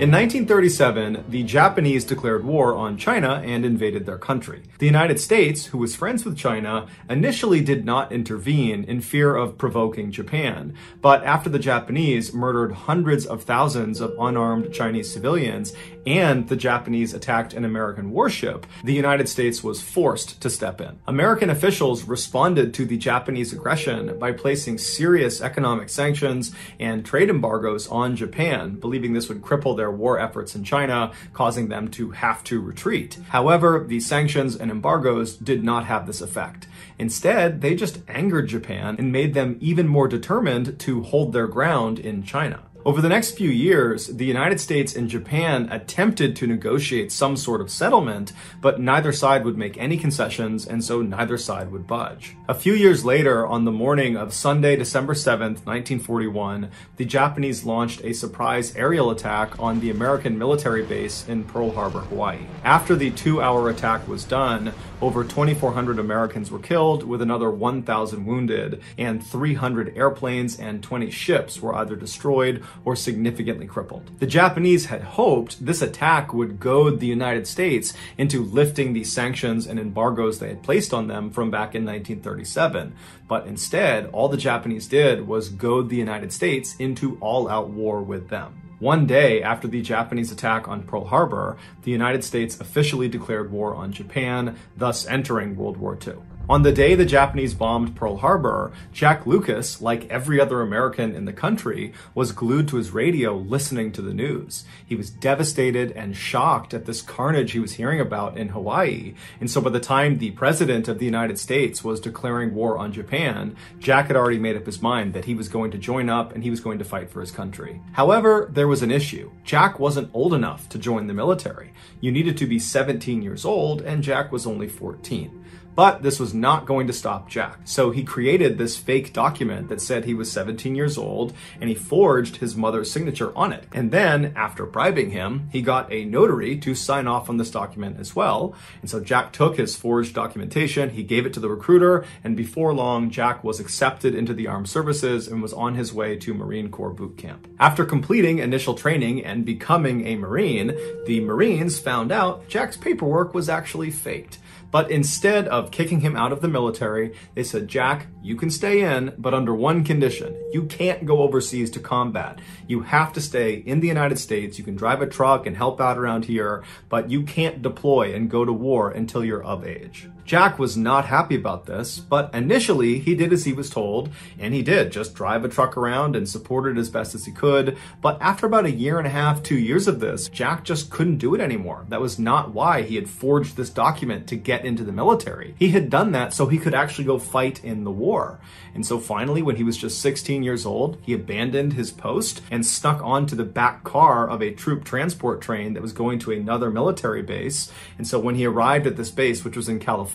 In 1937, the Japanese declared war on China and invaded their country. The United States, who was friends with China, initially did not intervene in fear of provoking Japan. But after the Japanese murdered hundreds of thousands of unarmed Chinese civilians and the Japanese attacked an American warship, the United States was forced to step in. American officials responded to the Japanese aggression by placing serious economic sanctions and trade embargoes on Japan, believing this would cripple their war efforts in China, causing them to have to retreat. However, the sanctions and embargoes did not have this effect. Instead, they just angered Japan and made them even more determined to hold their ground in China. Over the next few years, the United States and Japan attempted to negotiate some sort of settlement, but neither side would make any concessions, and so neither side would budge. A few years later, on the morning of Sunday, December 7th, 1941, the Japanese launched a surprise aerial attack on the American military base in Pearl Harbor, Hawaii. After the 2-hour attack was done, over 2,400 Americans were killed, with another 1,000 wounded, and 300 airplanes and 20 ships were either destroyed or significantly crippled. The Japanese had hoped this attack would goad the United States into lifting the sanctions and embargoes they had placed on them from back in 1937. But instead, all the Japanese did was goad the United States into all-out war with them. One day after the Japanese attack on Pearl Harbor, the United States officially declared war on Japan, thus entering World War II. On the day the Japanese bombed Pearl Harbor, Jack Lucas, like every other American in the country, was glued to his radio listening to the news. He was devastated and shocked at this carnage he was hearing about in Hawaii. And so by the time the President of the United States was declaring war on Japan, Jack had already made up his mind that he was going to join up and he was going to fight for his country. However, there was an issue. Jack wasn't old enough to join the military. You needed to be 17 years old, and Jack was only 14. But this was not going to stop Jack. So he created this fake document that said he was 17 years old, and he forged his mother's signature on it. And then, after bribing him, he got a notary to sign off on this document as well. And so Jack took his forged documentation, he gave it to the recruiter, and before long, Jack was accepted into the armed services and was on his way to Marine Corps boot camp. After completing initial training and becoming a Marine, the Marines found out Jack's paperwork was actually faked. But instead of kicking him out of the military, they said, Jack, you can stay in, but under one condition. You can't go overseas to combat. You have to stay in the United States. You can drive a truck and help out around here, but you can't deploy and go to war until you're of age. Jack was not happy about this, but initially he did as he was told, and he did just drive a truck around and support it as best as he could. But after about 1.5 years, 2 years of this, Jack just couldn't do it anymore. That was not why he had forged this document to get into the military. He had done that so he could actually go fight in the war. And so finally, when he was just 16 years old, he abandoned his post and snuck onto the back car of a troop transport train that was going to another military base. And so when he arrived at this base, which was in California,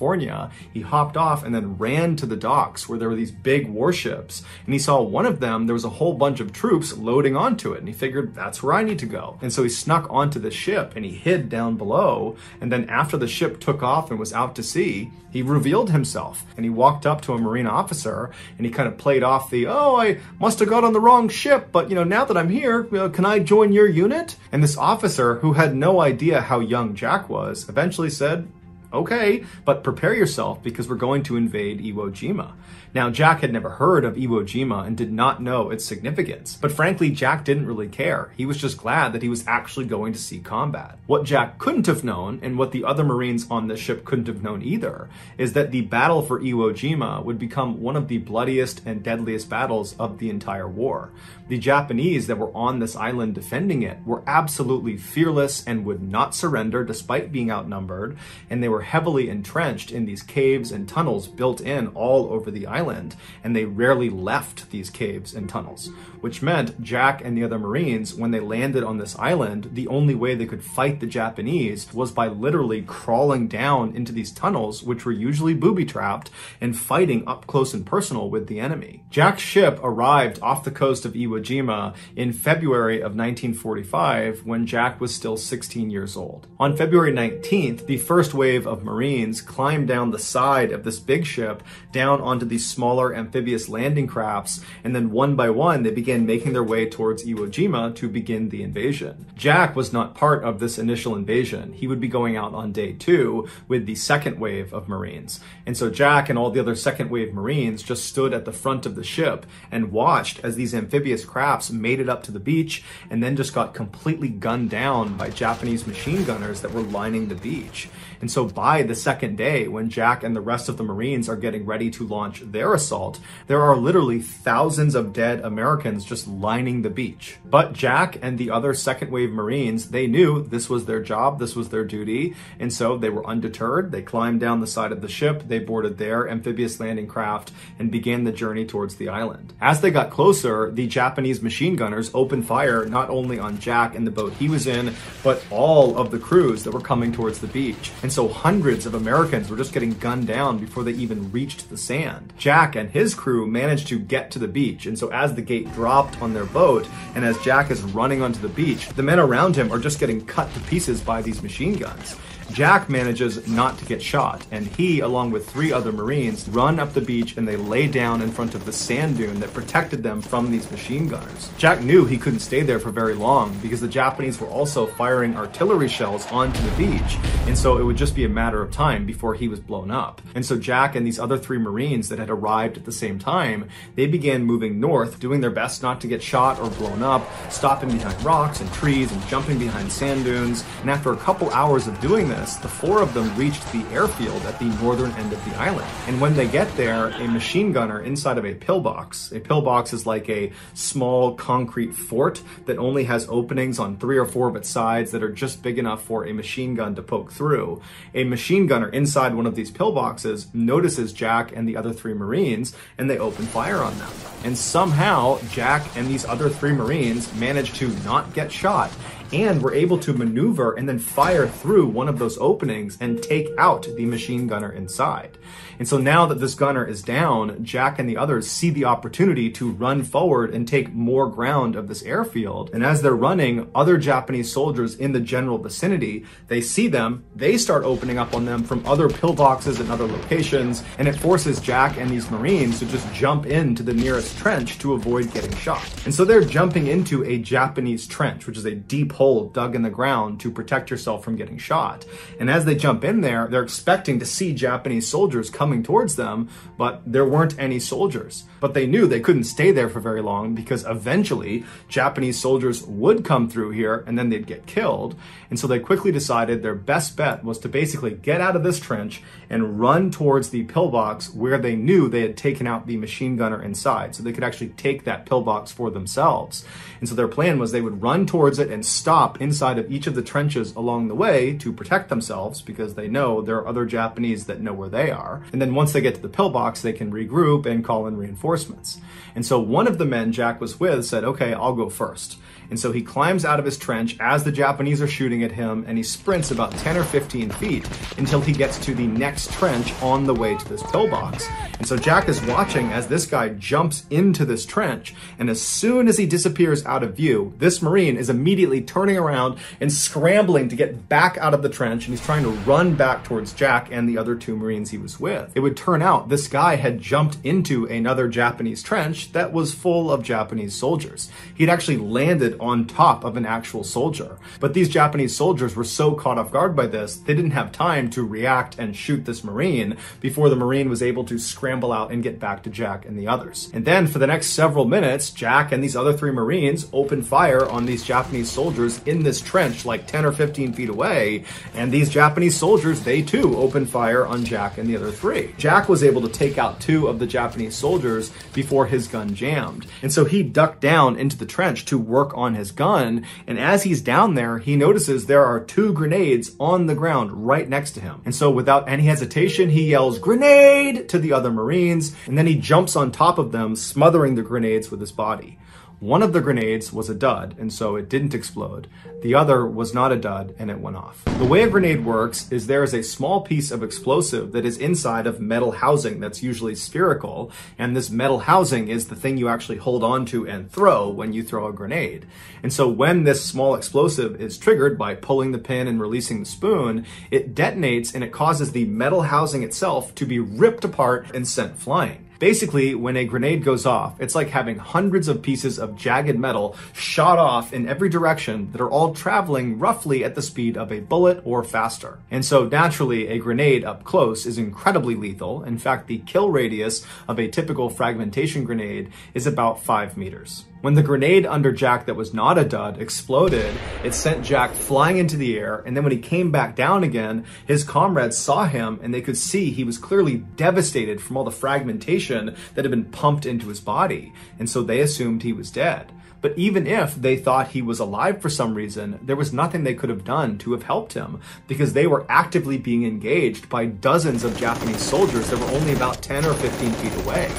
he hopped off and then ran to the docks where there were these big warships. And he saw one of them, there was a whole bunch of troops loading onto it. And he figured, that's where I need to go. And so he snuck onto the ship and he hid down below. And then after the ship took off and was out to sea, he revealed himself. And he walked up to a Marine officer and he kind of played off the, oh, I must have got on the wrong ship, but now that I'm here, can I join your unit? And this officer, who had no idea how young Jack was, eventually said, okay, but prepare yourself because we're going to invade Iwo Jima. Now, Jack had never heard of Iwo Jima and did not know its significance. But frankly, Jack didn't really care. He was just glad that he was actually going to see combat. What Jack couldn't have known, and what the other Marines on the ship couldn't have known either, is that the battle for Iwo Jima would become one of the bloodiest and deadliest battles of the entire war. The Japanese that were on this island defending it were absolutely fearless and would not surrender despite being outnumbered, and they were heavily entrenched in these caves and tunnels built in all over the island, and they rarely left these caves and tunnels, which meant Jack and the other Marines, when they landed on this island, the only way they could fight the Japanese was by literally crawling down into these tunnels, which were usually booby-trapped, and fighting up close and personal with the enemy. Jack's ship arrived off the coast of Iwo Jima in February of 1945, when Jack was still 16 years old. On February 19th, the first wave of Marines climbed down the side of this big ship down onto these smaller amphibious landing crafts, and then one by one they began making their way towards Iwo Jima to begin the invasion. Jack was not part of this initial invasion. He would be going out on day 2 with the second wave of Marines. And so Jack and all the other second wave Marines just stood at the front of the ship and watched as these amphibious crafts made it up to the beach and then just got completely gunned down by Japanese machine gunners that were lining the beach. And so by the second day, when Jack and the rest of the Marines are getting ready to launch their assault, there are literally thousands of dead Americans just lining the beach. But Jack and the other second wave Marines, they knew this was their job, this was their duty, and so they were undeterred. They climbed down the side of the ship, they boarded their amphibious landing craft, and began the journey towards the island. As they got closer, the Japanese machine gunners opened fire not only on Jack and the boat he was in, but all of the crews that were coming towards the beach. And so hundreds of Americans were just getting gunned down before they even reached the sand. Jack and his crew managed to get to the beach, and so as the gate dropped on their boat, and as Jack is running onto the beach, the men around him are just getting cut to pieces by these machine guns. Jack manages not to get shot, and he, along with 3 other Marines, run up the beach and they lay down in front of the sand dune that protected them from these machine gunners. Jack knew he couldn't stay there for very long because the Japanese were also firing artillery shells onto the beach, and so it would just be a matter of time before he was blown up. And so Jack and these other 3 Marines that had arrived at the same time, they began moving north, doing their best not to get shot or blown up, stopping behind rocks and trees and jumping behind sand dunes. And after a couple hours of doing this, the 4 of them reached the airfield at the northern end of the island. And when they get there, a machine gunner inside of a pillbox is like a small concrete fort that only has openings on 3 or 4 of its sides that are just big enough for a machine gun to poke through. A machine gunner inside one of these pillboxes notices Jack and the other 3 Marines, and they open fire on them. And somehow, Jack and these other 3 Marines managed to not get shot, and were able to maneuver and then fire through one of those openings and take out the machine gunner inside. And so now that this gunner is down, Jack and the others see the opportunity to run forward and take more ground of this airfield. And as they're running, other Japanese soldiers in the general vicinity, they see them, they start opening up on them from other pillboxes and other locations, and it forces Jack and these Marines to just jump into the nearest trench to avoid getting shot. And so they're jumping into a Japanese trench, which is a deep hole dug in the ground to protect yourself from getting shot. And as they jump in there, they're expecting to see Japanese soldiers coming towards them, but there weren't any soldiers. But they knew they couldn't stay there for very long because eventually Japanese soldiers would come through here and then they'd get killed. And so they quickly decided their best bet was to basically get out of this trench and run towards the pillbox where they knew they had taken out the machine gunner inside, so they could actually take that pillbox for themselves. And so their plan was they would run towards it and stop inside of each of the trenches along the way to protect themselves because they know there are other Japanese that know where they are. And then once they get to the pillbox, they can regroup and call in reinforcements. And so one of the men Jack was with said, okay, I'll go first. And so he climbs out of his trench as the Japanese are shooting at him, and he sprints about 10 or 15 feet until he gets to the next trench on the way to this pillbox. And so Jack is watching as this guy jumps into this trench, and as soon as he disappears out of view, this Marine is immediately turning around and scrambling to get back out of the trench, and he's trying to run back towards Jack and the other 2 Marines he was with. It would turn out this guy had jumped into another Japanese trench that was full of Japanese soldiers. He'd actually landed on top of an actual soldier. But these Japanese soldiers were so caught off guard by this, they didn't have time to react and shoot this Marine before the Marine was able to scramble out and get back to Jack and the others. And then for the next several minutes, Jack and these other 3 Marines opened fire on these Japanese soldiers in this trench like 10 or 15 feet away, and these Japanese soldiers, they too opened fire on Jack and the other 3. Jack was able to take out 2 of the Japanese soldiers before his gun jammed, and so he ducked down into the trench to work on his gun, and as he's down there, he notices there are 2 grenades on the ground right next to him. And so without any hesitation, he yells, "Grenade!" to the other Marines, and then he jumps on top of them, smothering the grenades with his body. One of the grenades was a dud, and so it didn't explode. The other was not a dud, and it went off. The way a grenade works is there is a small piece of explosive that is inside of metal housing that's usually spherical, and this metal housing is the thing you actually hold on to and throw when you throw a grenade. And so when this small explosive is triggered by pulling the pin and releasing the spoon, it detonates and it causes the metal housing itself to be ripped apart and sent flying. Basically, when a grenade goes off, it's like having hundreds of pieces of jagged metal shot off in every direction that are all traveling roughly at the speed of a bullet or faster. And so naturally, a grenade up close is incredibly lethal. In fact, the kill radius of a typical fragmentation grenade is about 5 meters. When the grenade under Jack that was not a dud exploded, it sent Jack flying into the air, and then when he came back down again, his comrades saw him and they could see he was clearly devastated from all the fragmentation that had been pumped into his body, and so they assumed he was dead. But even if they thought he was alive for some reason, there was nothing they could have done to have helped him, because they were actively being engaged by dozens of Japanese soldiers that were only about 10 or 15 feet away.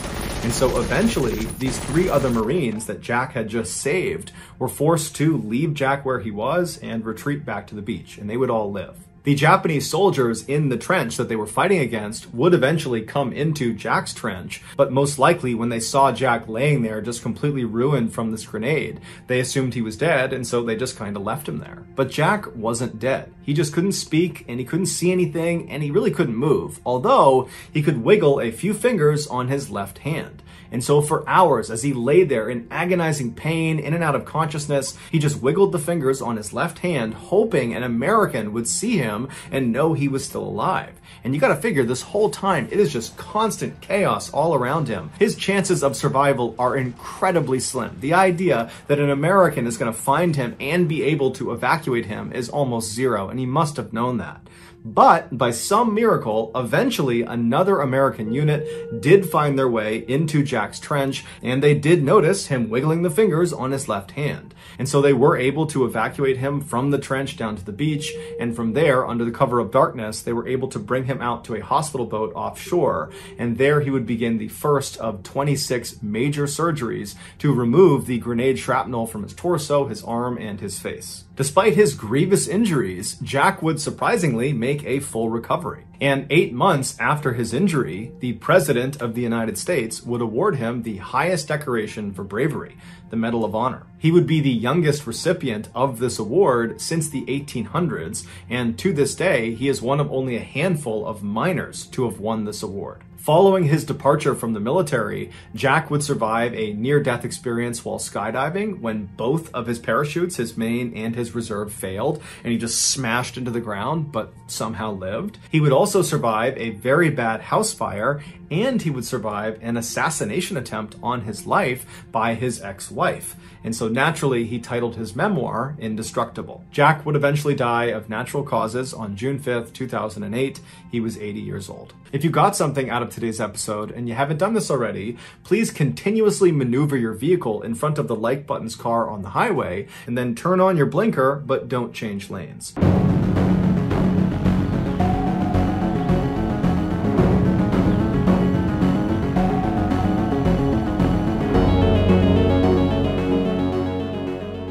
And so eventually, these 3 other Marines that Jack had just saved were forced to leave Jack where he was and retreat back to the beach, and they would all live. The Japanese soldiers in the trench that they were fighting against would eventually come into Jack's trench, but most likely when they saw Jack laying there just completely ruined from this grenade, they assumed he was dead, and so they just kind of left him there. But Jack wasn't dead. He just couldn't speak, and he couldn't see anything, and he really couldn't move, although he could wiggle a few fingers on his left hand. And so for hours, as he lay there in agonizing pain, in and out of consciousness, he just wiggled the fingers on his left hand, hoping an American would see him and know he was still alive. And you gotta figure, this whole time, it is just constant chaos all around him. His chances of survival are incredibly slim. The idea that an American is gonna find him and be able to evacuate him is almost zero, and he must have known that. But by some miracle, eventually another American unit did find their way into Jack's trench, and they did notice him wiggling the fingers on his left hand. And so they were able to evacuate him from the trench down to the beach, and from there, under the cover of darkness, they were able to bring him out to a hospital boat offshore, and there he would begin the first of 26 major surgeries to remove the grenade shrapnel from his torso, his arm, and his face. Despite his grievous injuries, Jack would surprisingly make a full recovery. And 8 months after his injury, the President of the United States would award him the highest decoration for bravery, the Medal of Honor. He would be the youngest recipient of this award since the 1800s, and to this day, he is one of only a handful of miners to have won this award. Following his departure from the military, Jack would survive a near-death experience while skydiving when both of his parachutes, his main and his reserve, failed, and he just smashed into the ground, but somehow lived. He would also survive a very bad house fire, and he would survive an assassination attempt on his life by his ex-wife. And so naturally, he titled his memoir Indestructible. Jack would eventually die of natural causes on June 5th, 2008. He was 80 years old. If you got something out of today's episode and you haven't done this already, please continuously maneuver your vehicle in front of the like button's car on the highway, and then turn on your blinker, but don't change lanes.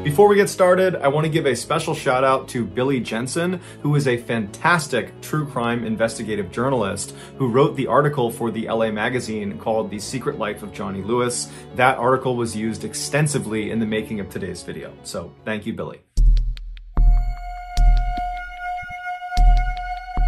Before we get started, I want to give a special shout out to Billy Jensen, who is a fantastic true crime investigative journalist who wrote the article for the LA magazine called The Secret Life of Johnny Lewis. That article was used extensively in the making of today's video. So thank you, Billy.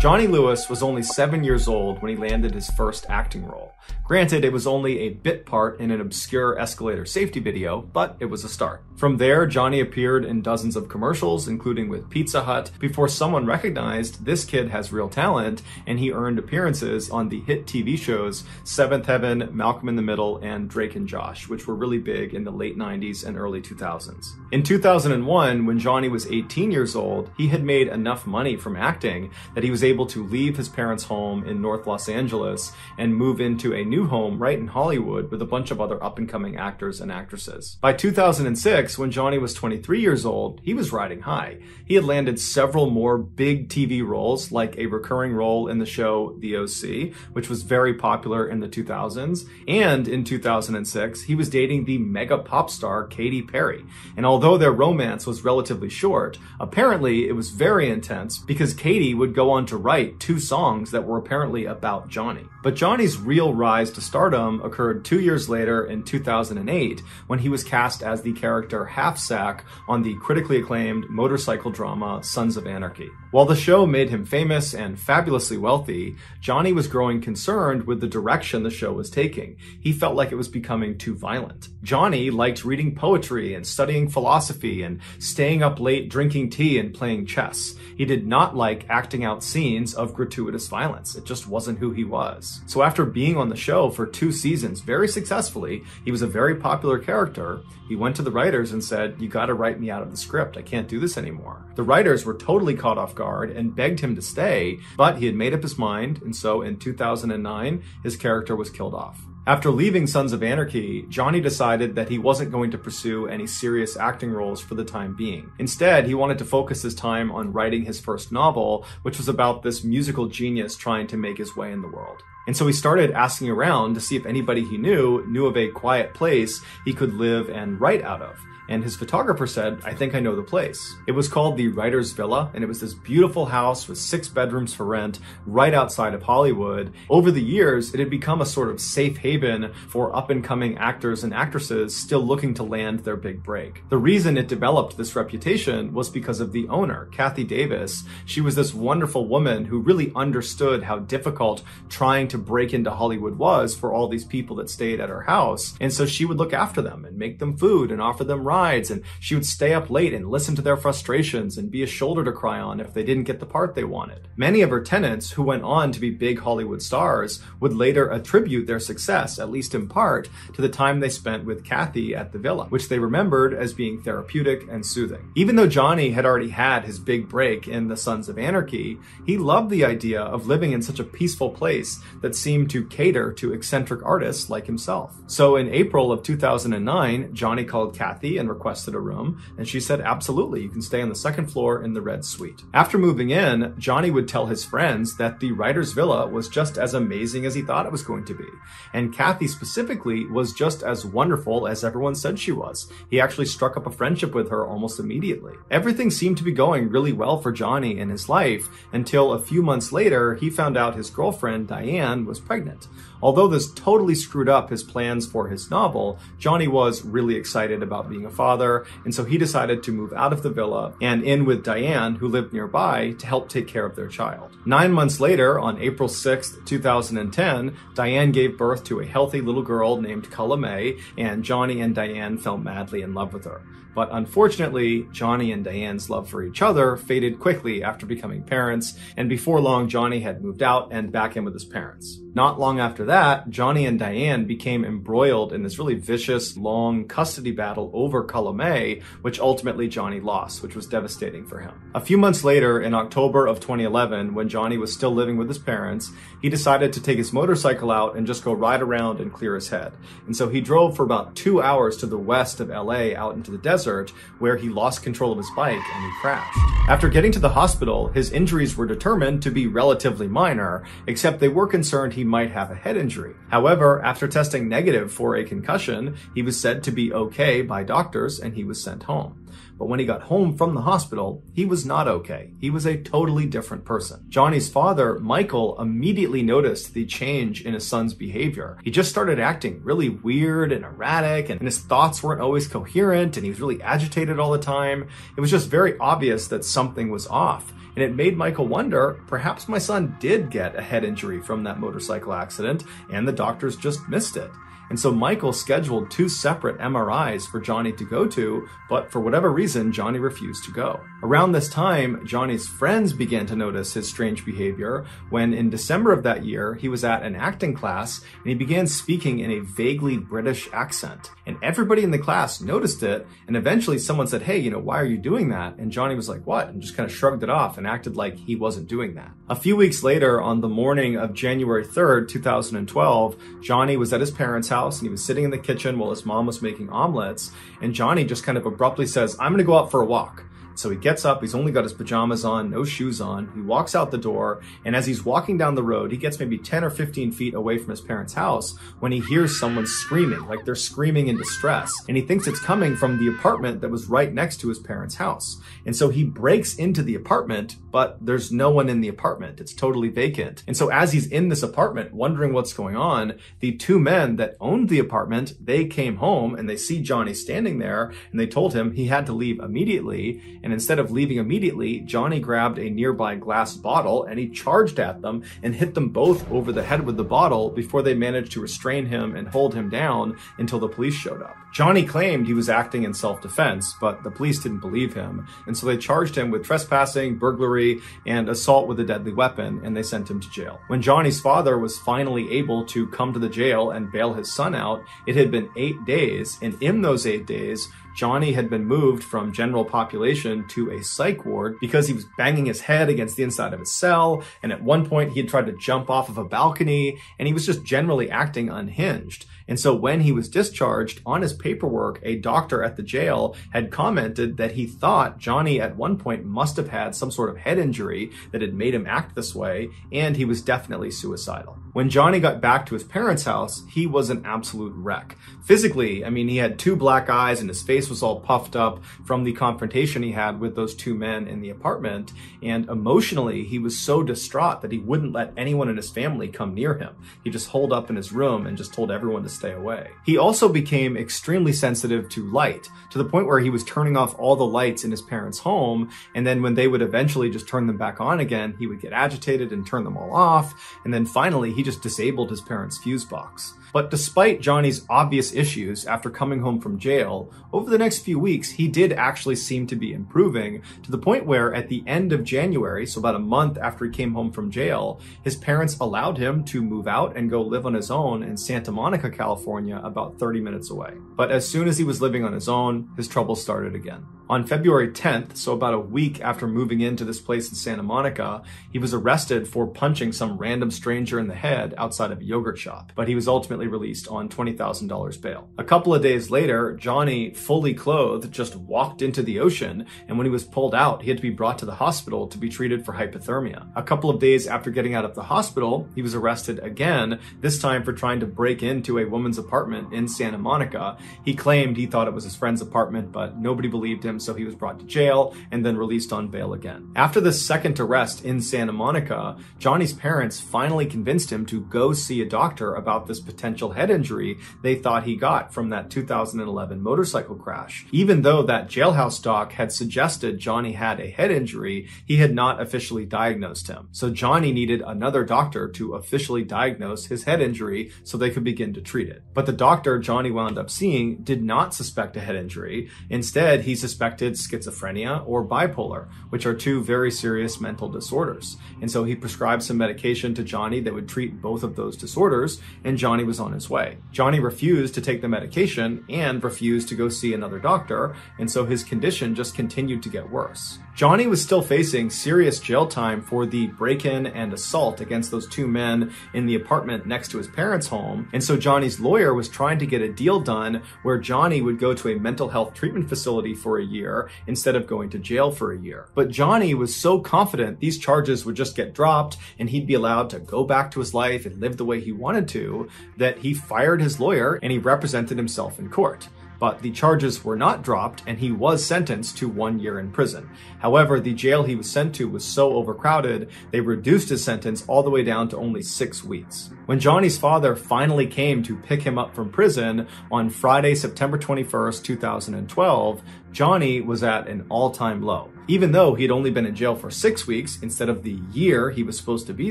Johnny Lewis was only 7 years old when he landed his first acting role. Granted, it was only a bit part in an obscure escalator safety video, but it was a start. From there, Johnny appeared in dozens of commercials, including with Pizza Hut, before someone recognized this kid has real talent, and he earned appearances on the hit TV shows Seventh Heaven, Malcolm in the Middle, and Drake and Josh, which were really big in the late 90s and early 2000s. In 2001, when Johnny was 18 years old, he had made enough money from acting that he was able to leave his parents' home in North Los Angeles and move into a new home right in Hollywood with a bunch of other up-and-coming actors and actresses. By 2006, when Johnny was 23 years old, he was riding high. He had landed several more big TV roles, like a recurring role in the show The OC, which was very popular in the 2000s, and in 2006, he was dating the mega pop star Katy Perry. And although their romance was relatively short, apparently it was very intense because Katy would go on to write 2 songs that were apparently about Johnny. But Johnny's real rise to stardom occurred 2 years later in 2008 when he was cast as the character Half Sack on the critically acclaimed motorcycle drama Sons of Anarchy. While the show made him famous and fabulously wealthy, Johnny was growing concerned with the direction the show was taking. He felt like it was becoming too violent. Johnny liked reading poetry and studying philosophy and staying up late drinking tea and playing chess. He did not like acting out scenes of gratuitous violence. It just wasn't who he was. So after being on the show for 2 seasons very successfully, he was a very popular character. He went to the writers and said, "You gotta write me out of the script. I can't do this anymore." The writers were totally caught off guard and begged him to stay, but he had made up his mind, and so in 2009, his character was killed off. After leaving Sons of Anarchy, Johnny decided that he wasn't going to pursue any serious acting roles for the time being. Instead, he wanted to focus his time on writing his first novel, which was about this musical genius trying to make his way in the world. And so he started asking around to see if anybody he knew of a quiet place he could live and write out of. And his photographer said, "I think I know the place." It was called the Writer's Villa, and it was this beautiful house with 6 bedrooms for rent right outside of Hollywood. Over the years, it had become a sort of safe haven for up-and-coming actors and actresses still looking to land their big break. The reason it developed this reputation was because of the owner, Kathy Davis. She was this wonderful woman who really understood how difficult trying to break into Hollywood was for all these people that stayed at her house. And so she would look after them and make them food and offer them rides, and she would stay up late and listen to their frustrations and be a shoulder to cry on if they didn't get the part they wanted. Many of her tenants, who went on to be big Hollywood stars, would later attribute their success, at least in part, to the time they spent with Kathy at the villa, which they remembered as being therapeutic and soothing. Even though Johnny had already had his big break in the Sons of Anarchy, he loved the idea of living in such a peaceful place that seemed to cater to eccentric artists like himself. So in April of 2009, Johnny called Kathy and requested a room, and she said, "Absolutely, you can stay on the 2nd floor in the red suite." After moving in, Johnny would tell his friends that the writer's villa was just as amazing as he thought it was going to be. And Kathy specifically was just as wonderful as everyone said she was. He actually struck up a friendship with her almost immediately. Everything seemed to be going really well for Johnny in his life until a few months later, he found out his girlfriend, Diane, was pregnant. Although this totally screwed up his plans for his novel, Johnny was really excited about being a father, and so he decided to move out of the villa and in with Diane, who lived nearby, to help take care of their child. 9 months later, on April 6th, 2010, Diane gave birth to a healthy little girl named Culla May, and Johnny and Diane fell madly in love with her. But unfortunately, Johnny and Diane's love for each other faded quickly after becoming parents, and before long, Johnny had moved out and back in with his parents. Not long after that, Johnny and Diane became embroiled in this really vicious, long custody battle over Culla May, which ultimately Johnny lost, which was devastating for him. A few months later, in October of 2011, when Johnny was still living with his parents, he decided to take his motorcycle out and just go ride around and clear his head. And so he drove for about 2 hours to the west of LA out into the desert, where he lost control of his bike and he crashed. After getting to the hospital, his injuries were determined to be relatively minor, except they were concerned he might have a head injury. However, after testing negative for a concussion, he was said to be okay by doctors and he was sent home. But when he got home from the hospital, he was not okay. He was a totally different person. Johnny's father, Michael, immediately noticed the change in his son's behavior. He just started acting really weird and erratic, and his thoughts weren't always coherent, and he was really agitated all the time. It was just very obvious that something was off. And it made Michael wonder, perhaps my son did get a head injury from that motorcycle accident, and the doctors just missed it. And so Michael scheduled 2 separate MRIs for Johnny to go to, but for whatever reason, Johnny refused to go. Around this time, Johnny's friends began to notice his strange behavior when in December of that year, he was at an acting class and he began speaking in a vaguely British accent. And everybody in the class noticed it, and eventually someone said, "Hey, why are you doing that?" And Johnny was like, "What?" and just kind of shrugged it off and acted like he wasn't doing that. A few weeks later, on the morning of January 3rd, 2012, Johnny was at his parents' house and he was sitting in the kitchen while his mom was making omelets, and Johnny just kind of abruptly says, "I'm gonna go out for a walk." So he gets up, he's only got his pajamas on, no shoes on, he walks out the door, and as he's walking down the road, he gets maybe 10 or 15 feet away from his parents' house when he hears someone screaming, like they're screaming in distress, and he thinks it's coming from the apartment that was right next to his parents' house. And so he breaks into the apartment, but there's no one in the apartment, it's totally vacant. And so as he's in this apartment, wondering what's going on, the two men that owned the apartment, they came home and they see Johnny standing there, and they told him he had to leave immediately. And instead of leaving immediately, Johnny grabbed a nearby glass bottle and he charged at them and hit them both over the head with the bottle before they managed to restrain him and hold him down until the police showed up. Johnny claimed he was acting in self-defense, but the police didn't believe him, and so they charged him with trespassing, burglary, and assault with a deadly weapon, and they sent him to jail. When Johnny's father was finally able to come to the jail and bail his son out, it had been 8 days, and in those 8 days, Johnny had been moved from general population to a psych ward because he was banging his head against the inside of his cell, and at one point he had tried to jump off of a balcony, and he was just generally acting unhinged. And so when he was discharged, on his paperwork, a doctor at the jail had commented that he thought Johnny at one point must have had some sort of head injury that had made him act this way, and he was definitely suicidal. When Johnny got back to his parents' house, he was an absolute wreck. Physically, he had 2 black eyes and his face was all puffed up from the confrontation he had with those 2 men in the apartment. And emotionally, he was so distraught that he wouldn't let anyone in his family come near him. He just holed up in his room and just told everyone to stay away. He also became extremely sensitive to light, to the point where he was turning off all the lights in his parents' home, and then when they would eventually just turn them back on again, he would get agitated and turn them all off, and then finally he just disabled his parents' fuse box. But despite Johnny's obvious issues after coming home from jail, over the next few weeks, he did actually seem to be improving, to the point where at the end of January, so about a month after he came home from jail, his parents allowed him to move out and go live on his own in Santa Monica, California, about 30 minutes away. But as soon as he was living on his own, his troubles started again. On February 10th, so about a week after moving into this place in Santa Monica, he was arrested for punching some random stranger in the head outside of a yogurt shop, but he was ultimately released on $20,000 bail. A couple of days later, Johnny, fully clothed, just walked into the ocean, and when he was pulled out, he had to be brought to the hospital to be treated for hypothermia. A couple of days after getting out of the hospital, he was arrested again, this time for trying to break into a woman's apartment in Santa Monica. He claimed he thought it was his friend's apartment, but nobody believed him, so he was brought to jail and then released on bail again. After this second arrest in Santa Monica, Johnny's parents finally convinced him to go see a doctor about this potential head injury they thought he got from that 2011 motorcycle crash. Even though that jailhouse doc had suggested Johnny had a head injury, he had not officially diagnosed him. So Johnny needed another doctor to officially diagnose his head injury so they could begin to treat it. But the doctor Johnny wound up seeing did not suspect a head injury. Instead, he suspected schizophrenia or bipolar, which are 2 very serious mental disorders. And so he prescribed some medication to Johnny that would treat both of those disorders, and Johnny was on his way. Johnny refused to take the medication and refused to go see another doctor, and so his condition just continued to get worse. Johnny was still facing serious jail time for the break-in and assault against those 2 men in the apartment next to his parents' home, and so Johnny's lawyer was trying to get a deal done where Johnny would go to a mental health treatment facility for a year instead of going to jail for a year. But Johnny was so confident these charges would just get dropped and he'd be allowed to go back to his life and live the way he wanted to, that he fired his lawyer and he represented himself in court. But the charges were not dropped and he was sentenced to 1 year in prison. However, the jail he was sent to was so overcrowded, they reduced his sentence all the way down to only 6 weeks. When Johnny's father finally came to pick him up from prison on Friday, September 21st, 2012, Johnny was at an all-time low. Even though he had only been in jail for 6 weeks instead of the year he was supposed to be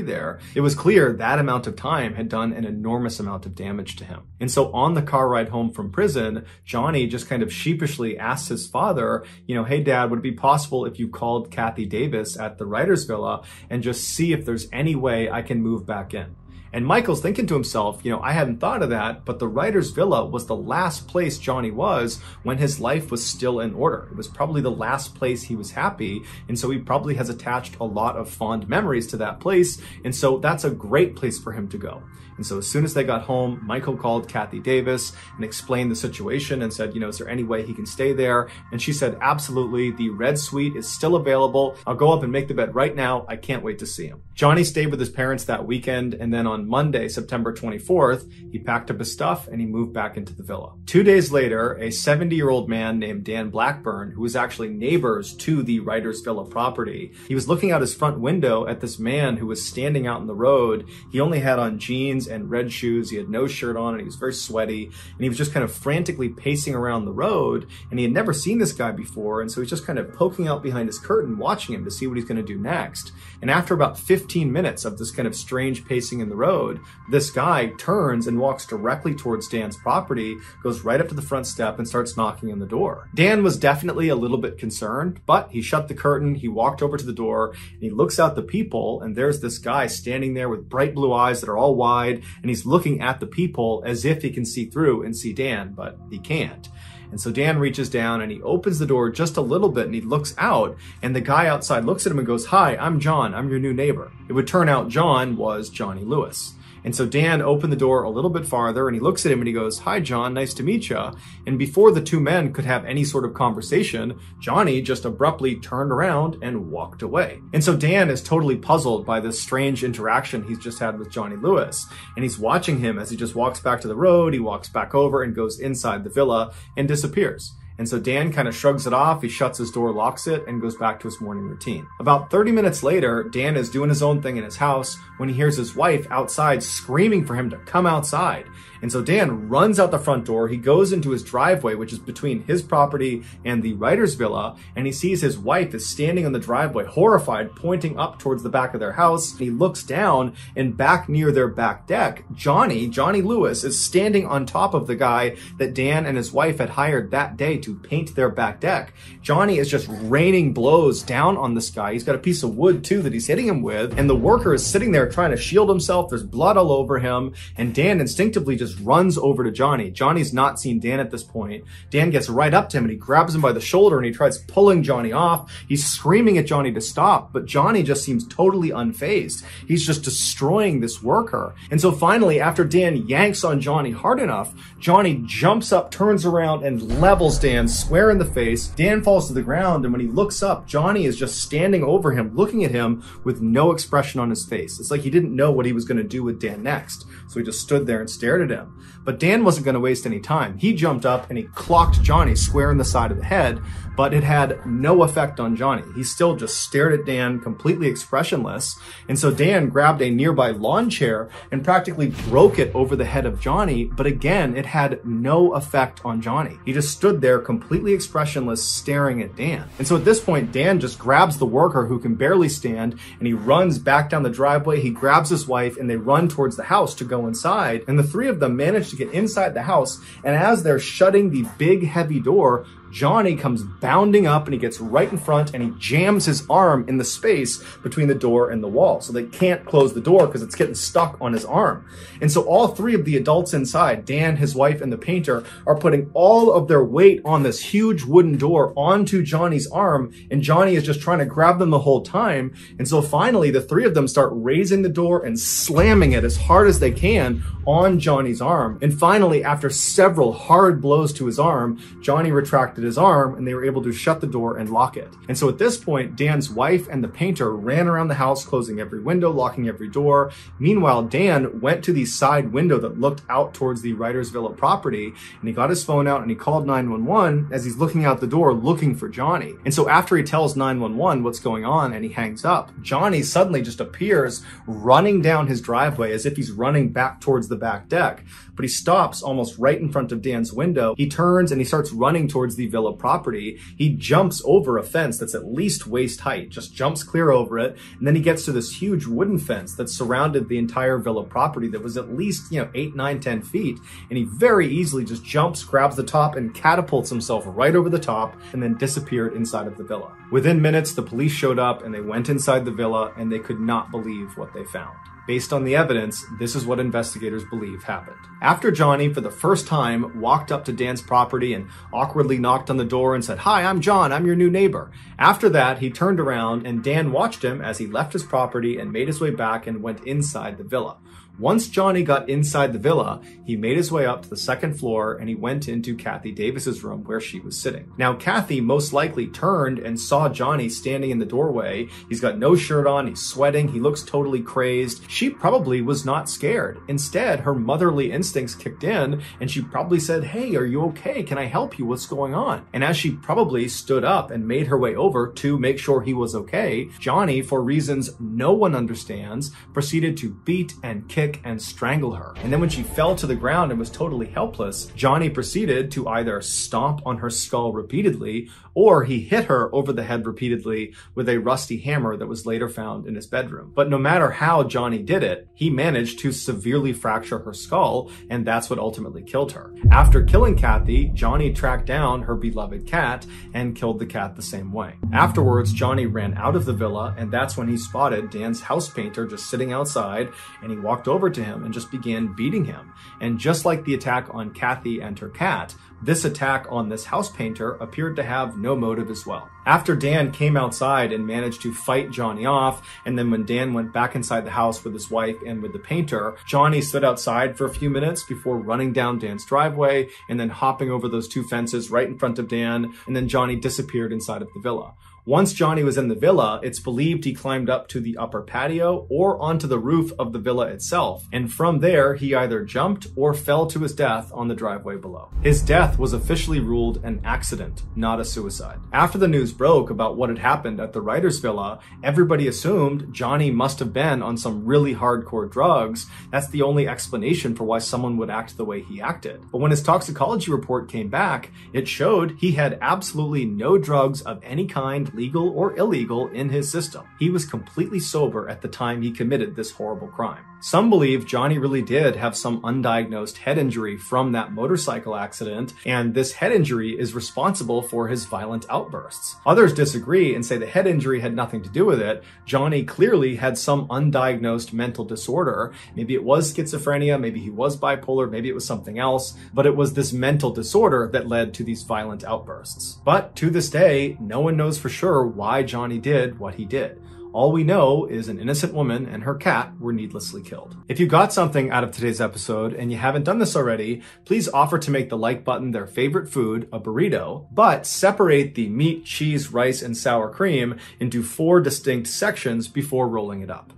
there, it was clear that amount of time had done an enormous amount of damage to him. And so on the car ride home from prison, Johnny just kind of sheepishly asked his father, hey dad, would it be possible if you called Kathy Davis at the writer's villa and just see if there's any way I can move back in? And Michael's thinking to himself, I hadn't thought of that, but the writer's villa was the last place Johnny was when his life was still in order. It was probably the last place he was happy, and so he probably has attached a lot of fond memories to that place, and so that's a great place for him to go. And so as soon as they got home, Michael called Kathy Davis and explained the situation and said, is there any way he can stay there? And she said, absolutely, the red suite is still available. I'll go up and make the bed right now. I can't wait to see him. Johnny stayed with his parents that weekend, and then on Monday, September 24th, he packed up his stuff and he moved back into the villa. 2 days later, a 70-year-old man named Dan Blackburn, who was actually neighbors to the writer's villa property, he was looking out his front window at this man who was standing out in the road. He only had on jeans and red shoes. He had no shirt on and he was very sweaty, and he was just kind of frantically pacing around the road, and he had never seen this guy before, and so he's just kind of poking out behind his curtain watching him to see what he's going to do next. And after about 15 minutes of this kind of strange pacing in the road, this guy turns and walks directly towards Dan's property, goes right up to the front step and starts knocking on the door. Dan was definitely a little bit concerned, but he shut the curtain, he walked over to the door, and he looks out the peephole, and there's this guy standing there with bright blue eyes that are all wide, and he's looking at the peephole as if he can see through and see Dan, but he can't. And so Dan reaches down and he opens the door just a little bit and he looks out, and the guy outside looks at him and goes, "Hi, I'm John. I'm your new neighbor." It would turn out John was Johnny Lewis. And so Dan opened the door a little bit farther and he looks at him and he goes, "Hi, John, nice to meet you." And before the two men could have any sort of conversation, Johnny just abruptly turned around and walked away. And so Dan is totally puzzled by this strange interaction he's just had with Johnny Lewis. And he's watching him as he just walks back to the road, he walks back over and goes inside the villa and disappears. And so Dan kind of shrugs it off, he shuts his door, locks it, and goes back to his morning routine. About 30 minutes later, Dan is doing his own thing in his house when he hears his wife outside screaming for him to come outside. And so Dan runs out the front door, he goes into his driveway, which is between his property and the writer's villa, and he sees his wife is standing on the driveway, horrified, pointing up towards the back of their house. He looks down, and back near their back deck, Johnny Lewis, is standing on top of the guy that Dan and his wife had hired that day to paint their back deck. Johnny is just raining blows down on this guy. He's got a piece of wood too that he's hitting him with, and the worker is sitting there trying to shield himself. There's blood all over him, and Dan instinctively just runs over to Johnny. Johnny's not seen Dan at this point. Dan gets right up to him and he grabs him by the shoulder and he tries pulling Johnny off. He's screaming at Johnny to stop, but Johnny just seems totally unfazed. He's just destroying this worker. And so finally, after Dan yanks on Johnny hard enough, Johnny jumps up, turns around, and levels Dan square in the face. Dan falls to the ground, and when he looks up, Johnny is just standing over him, looking at him with no expression on his face. It's like he didn't know what he was going to do with Dan next, so he just stood there and stared at him. But Dan wasn't going to waste any time. He jumped up and he clocked Johnny square in the side of the head, but it had no effect on Johnny. He still just stared at Dan, completely expressionless. And so Dan grabbed a nearby lawn chair and practically broke it over the head of Johnny, but again, it had no effect on Johnny. He just stood there completely expressionless, staring at Dan. And so at this point, Dan just grabs the worker who can barely stand and he runs back down the driveway. He grabs his wife and they run towards the house to go inside. And the three of them manage to get inside the house. And as they're shutting the big, heavy door, Johnny comes bounding up and he gets right in front and he jams his arm in the space between the door and the wall. So they can't close the door because it's getting stuck on his arm. And so all three of the adults inside, Dan, his wife, and the painter, are putting all of their weight on this huge wooden door onto Johnny's arm. And Johnny is just trying to grab them the whole time. And so finally, the three of them start raising the door and slamming it as hard as they can on Johnny's arm. And finally, after several hard blows to his arm, Johnny retracted his arm and they were able to shut the door and lock it. And so at this point, Dan's wife and the painter ran around the house, closing every window, locking every door. Meanwhile, Dan went to the side window that looked out towards the writer's villa property, and he got his phone out and he called 911 as he's looking out the door looking for Johnny. And so after he tells 911 what's going on and he hangs up, Johnny suddenly just appears running down his driveway as if he's running back towards the back deck. But he stops almost right in front of Dan's window. He turns and he starts running towards the villa property, he jumps over a fence that's at least waist height, just jumps clear over it, and then he gets to this huge wooden fence that surrounded the entire villa property that was at least, 8, 9, 10 feet, and he very easily just jumps, grabs the top, and catapults himself right over the top, and then disappeared inside of the villa. Within minutes, the police showed up, and they went inside the villa, and they could not believe what they found. Based on the evidence, this is what investigators believe happened. After Johnny, for the first time, walked up to Dan's property and awkwardly knocked on the door and said, "Hi, I'm John, I'm your new neighbor." After that, he turned around and Dan watched him as he left his property and made his way back and went inside the villa. Once Johnny got inside the villa, he made his way up to the second floor and he went into Kathy Davis's room where she was sitting. Now, Kathy most likely turned and saw Johnny standing in the doorway. He's got no shirt on, he's sweating, he looks totally crazed. She probably was not scared. Instead, her motherly instincts kicked in and she probably said, "Hey, are you okay? Can I help you? What's going on?" And as she probably stood up and made her way over to make sure he was okay, Johnny, for reasons no one understands, proceeded to beat and kick and strangle her. And then when she fell to the ground and was totally helpless, Johnny proceeded to either stomp on her skull repeatedly, or he hit her over the head repeatedly with a rusty hammer that was later found in his bedroom. But no matter how Johnny did it, he managed to severely fracture her skull, and that's what ultimately killed her. After killing Kathy, Johnny tracked down her beloved cat and killed the cat the same way. Afterwards, Johnny ran out of the villa, and that's when he spotted Dan's house painter just sitting outside, and he walked over to him and just began beating him. And just like the attack on Kathy and her cat, this attack on this house painter appeared to have no motive as well. After Dan came outside and managed to fight Johnny off, and then when Dan went back inside the house with his wife and with the painter, Johnny stood outside for a few minutes before running down Dan's driveway and then hopping over those two fences right in front of Dan, and then Johnny disappeared inside of the villa. Once Johnny was in the villa, it's believed he climbed up to the upper patio or onto the roof of the villa itself, and from there he either jumped or fell to his death on the driveway below. His death was officially ruled an accident, not a suicide. After the news broke about what had happened at the writer's villa, everybody assumed Johnny must have been on some really hardcore drugs. That's the only explanation for why someone would act the way he acted. But when his toxicology report came back, it showed he had absolutely no drugs of any kind, legal or illegal, in his system. He was completely sober at the time he committed this horrible crime. Some believe Johnny really did have some undiagnosed head injury from that motorcycle accident, and this head injury is responsible for his violent outbursts. Others disagree and say the head injury had nothing to do with it. Johnny clearly had some undiagnosed mental disorder. Maybe it was schizophrenia, maybe he was bipolar, maybe it was something else, but it was this mental disorder that led to these violent outbursts. But to this day, no one knows for sure why Johnny did what he did. All we know is an innocent woman and her cat were needlessly killed. If you got something out of today's episode and you haven't done this already, please offer to make the like button their favorite food, a burrito, but separate the meat, cheese, rice, and sour cream into 4 distinct sections before rolling it up.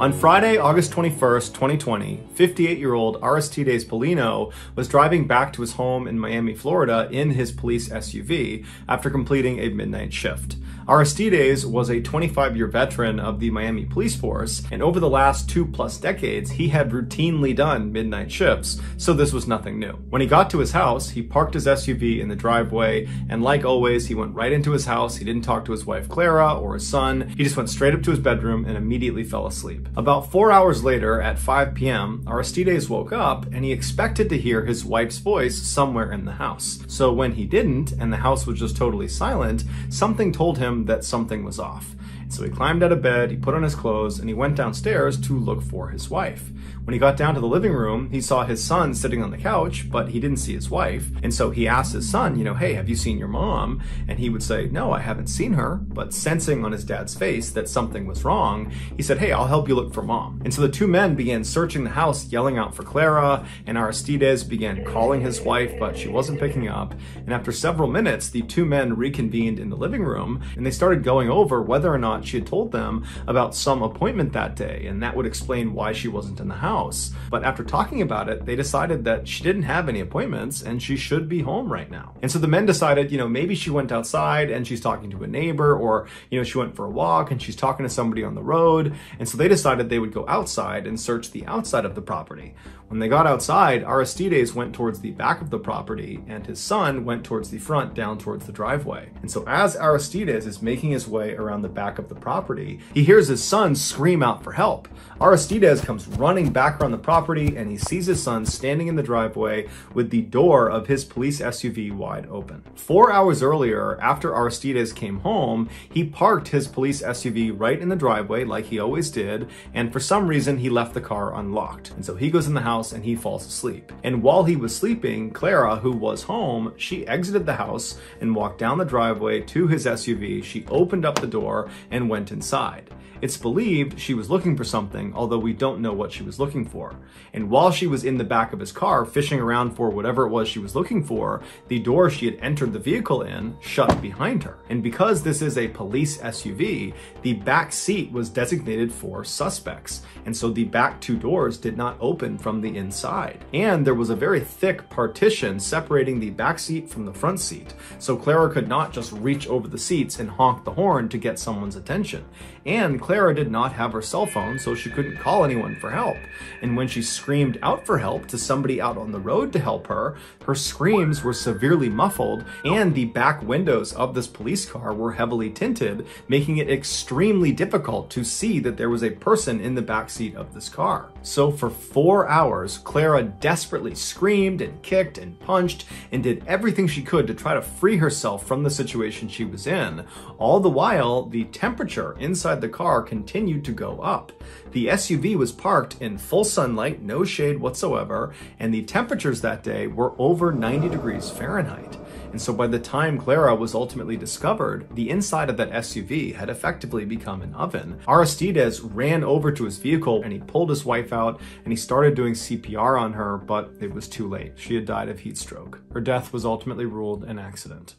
On Friday, August 21st, 2020, 58-year-old Aristides Polino was driving back to his home in Miami, Florida in his police SUV after completing a midnight shift. Aristides was a 25-year veteran of the Miami police force, and over the last 2+ decades, he had routinely done midnight shifts, so this was nothing new. When he got to his house, he parked his SUV in the driveway, and like always, he went right into his house. He didn't talk to his wife Clara or his son. He just went straight up to his bedroom and immediately fell asleep. About 4 hours later, at 5 p.m., Aristides woke up and he expected to hear his wife's voice somewhere in the house. So when he didn't, and the house was just totally silent, something told him that something was off. So he climbed out of bed, he put on his clothes, and he went downstairs to look for his wife. When he got down to the living room, he saw his son sitting on the couch, but he didn't see his wife. And so he asked his son, hey, have you seen your mom? And he would say, no, I haven't seen her. But sensing on his dad's face that something was wrong, he said, hey, I'll help you look for mom. And so the two men began searching the house, yelling out for Clara, and Aristides began calling his wife, but she wasn't picking up. And after several minutes, the two men reconvened in the living room, and they started going over whether or not thought she had told them about some appointment that day, and that would explain why she wasn't in the house. But after talking about it, they decided that she didn't have any appointments and she should be home right now. And so the men decided, maybe she went outside and she's talking to a neighbor, or, she went for a walk and she's talking to somebody on the road. And so they decided they would go outside and search the outside of the property. When they got outside, Aristides went towards the back of the property and his son went towards the front, down towards the driveway. And so as Aristides is making his way around the back of the property, he hears his son scream out for help. Aristides comes running back around the property and he sees his son standing in the driveway with the door of his police SUV wide open. 4 hours earlier, after Aristides came home, he parked his police SUV right in the driveway like he always did, and for some reason he left the car unlocked. And so he goes in the house and he falls asleep. And while he was sleeping, Clara, who was home, she exited the house and walked down the driveway to his SUV. She opened up the door and went inside. It's believed she was looking for something, although we don't know what she was looking for. And while she was in the back of his car fishing around for whatever it was she was looking for, the door she had entered the vehicle in shut behind her. And because this is a police SUV, the back seat was designated for suspects. And so the back two doors did not open from the inside. And there was a very thick partition separating the back seat from the front seat. So Clara could not just reach over the seats and honk the horn to get someone's attention. And Clara did not have her cell phone, so she couldn't call anyone for help. And when she screamed out for help to somebody out on the road to help her, her screams were severely muffled, and the back windows of this police car were heavily tinted, making it extremely difficult to see that there was a person in the back seat of this car. So for 4 hours, Clara desperately screamed and kicked and punched and did everything she could to try to free herself from the situation she was in. All the while, the temperature inside the car continued to go up. The SUV was parked in full sunlight, no shade whatsoever, and the temperatures that day were over 90 degrees Fahrenheit. And so by the time Clara was ultimately discovered, the inside of that SUV had effectively become an oven. Aristides ran over to his vehicle and he pulled his wife out and he started doing CPR on her, but it was too late. She had died of heat stroke. Her death was ultimately ruled an accident.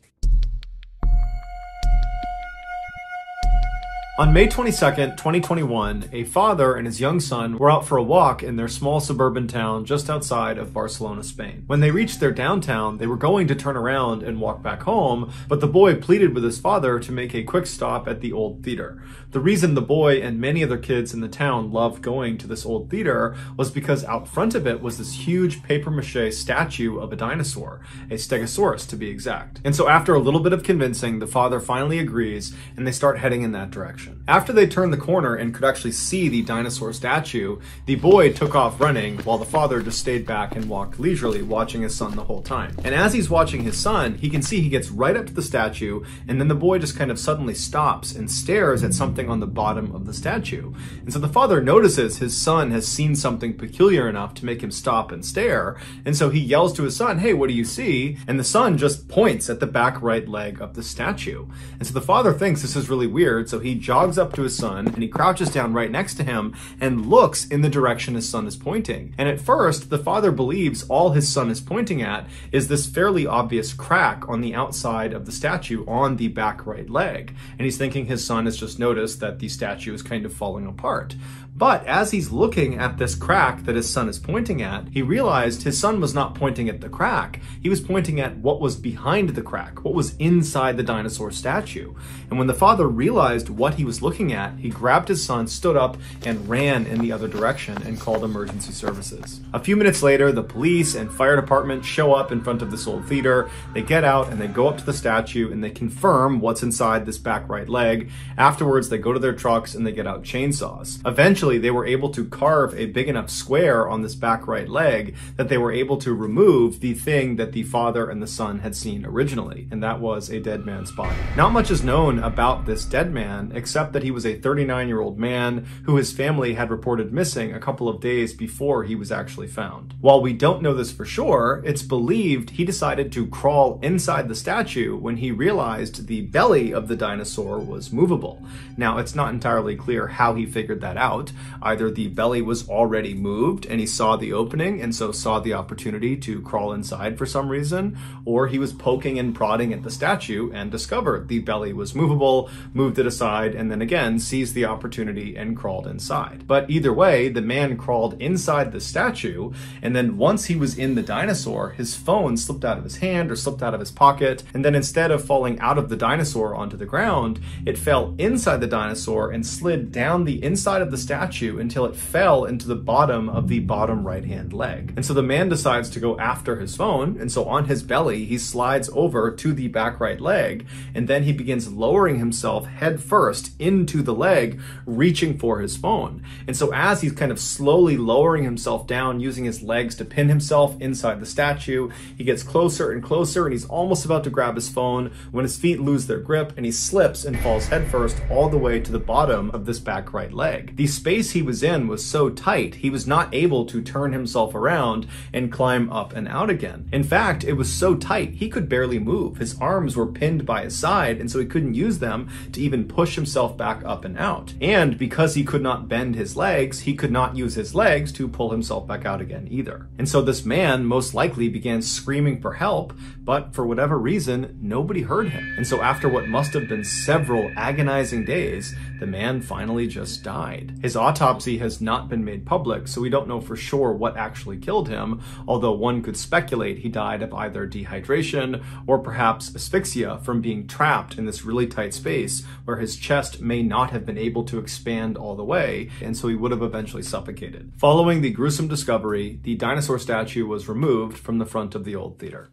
On May 22nd, 2021, a father and his young son were out for a walk in their small suburban town just outside of Barcelona, Spain. When they reached their downtown, they were going to turn around and walk back home, but the boy pleaded with his father to make a quick stop at the old theater. The reason the boy and many other kids in the town loved going to this old theater was because out front of it was this huge papier-mâché statue of a dinosaur, a stegosaurus to be exact. And so after a little bit of convincing, the father finally agrees and they start heading in that direction. After they turned the corner and could actually see the dinosaur statue, the boy took off running while the father just stayed back and walked leisurely, watching his son the whole time. And as he's watching his son, he can see he gets right up to the statue, and then the boy just kind of suddenly stops and stares at something on the bottom of the statue. And so the father notices his son has seen something peculiar enough to make him stop and stare, and so he yells to his son, "Hey, what do you see?" And the son just points at the back right leg of the statue. And so the father thinks this is really weird, so he jogs up to his son and he crouches down right next to him and looks in the direction his son is pointing. And at first, the father believes all his son is pointing at is this fairly obvious crack on the outside of the statue on the back right leg. And he's thinking his son has just noticed that the statue is kind of falling apart. But as he's looking at this crack that his son is pointing at, he realized his son was not pointing at the crack. He was pointing at what was behind the crack, what was inside the dinosaur statue. And when the father realized what he was looking at, he grabbed his son, stood up, and ran in the other direction and called emergency services. A few minutes later, the police and fire department show up in front of this old theater. They get out and they go up to the statue and they confirm what's inside this back right leg. Afterwards, they go to their trucks and they get out chainsaws. Eventually, they were able to carve a big enough square on this back right leg that they were able to remove the thing that the father and the son had seen originally, and that was a dead man's body. Not much is known about this dead man, except that he was a 39-year-old man who his family had reported missing a couple of days before he was actually found. While we don't know this for sure, it's believed he decided to crawl inside the statue when he realized the belly of the dinosaur was movable. Now, it's not entirely clear how he figured that out, Either the belly was already moved and he saw the opening and so saw the opportunity to crawl inside for some reason, or he was poking and prodding at the statue and discovered the belly was movable, moved it aside, and then again seized the opportunity and crawled inside. But either way, the man crawled inside the statue, and then once he was in the dinosaur, his phone slipped out of his hand or slipped out of his pocket, and then instead of falling out of the dinosaur onto the ground, it fell inside the dinosaur and slid down the inside of the statue until it fell into the bottom of the bottom right-hand leg. And so the man decides to go after his phone, and so on his belly, he slides over to the back right leg, and then he begins lowering himself head first into the leg, reaching for his phone. And so as he's kind of slowly lowering himself down, using his legs to pin himself inside the statue, he gets closer and closer, and he's almost about to grab his phone when his feet lose their grip and he slips and falls headfirst all the way to the bottom of this back right leg. The space he was in was so tight, he was not able to turn himself around and climb up and out again. In fact, it was so tight, he could barely move. His arms were pinned by his side, and so he couldn't use them to even push himself back up and out. And because he could not bend his legs, he could not use his legs to pull himself back out again either. And so this man most likely began screaming for help, but for whatever reason, nobody heard him. And so after what must have been several agonizing days, the man finally just died. His autopsy has not been made public, so we don't know for sure what actually killed him, although one could speculate he died of either dehydration or perhaps asphyxia from being trapped in this really tight space where his chest may not have been able to expand all the way, and so he would have eventually suffocated. Following the gruesome discovery, the dinosaur statue was removed from the front of the old theater.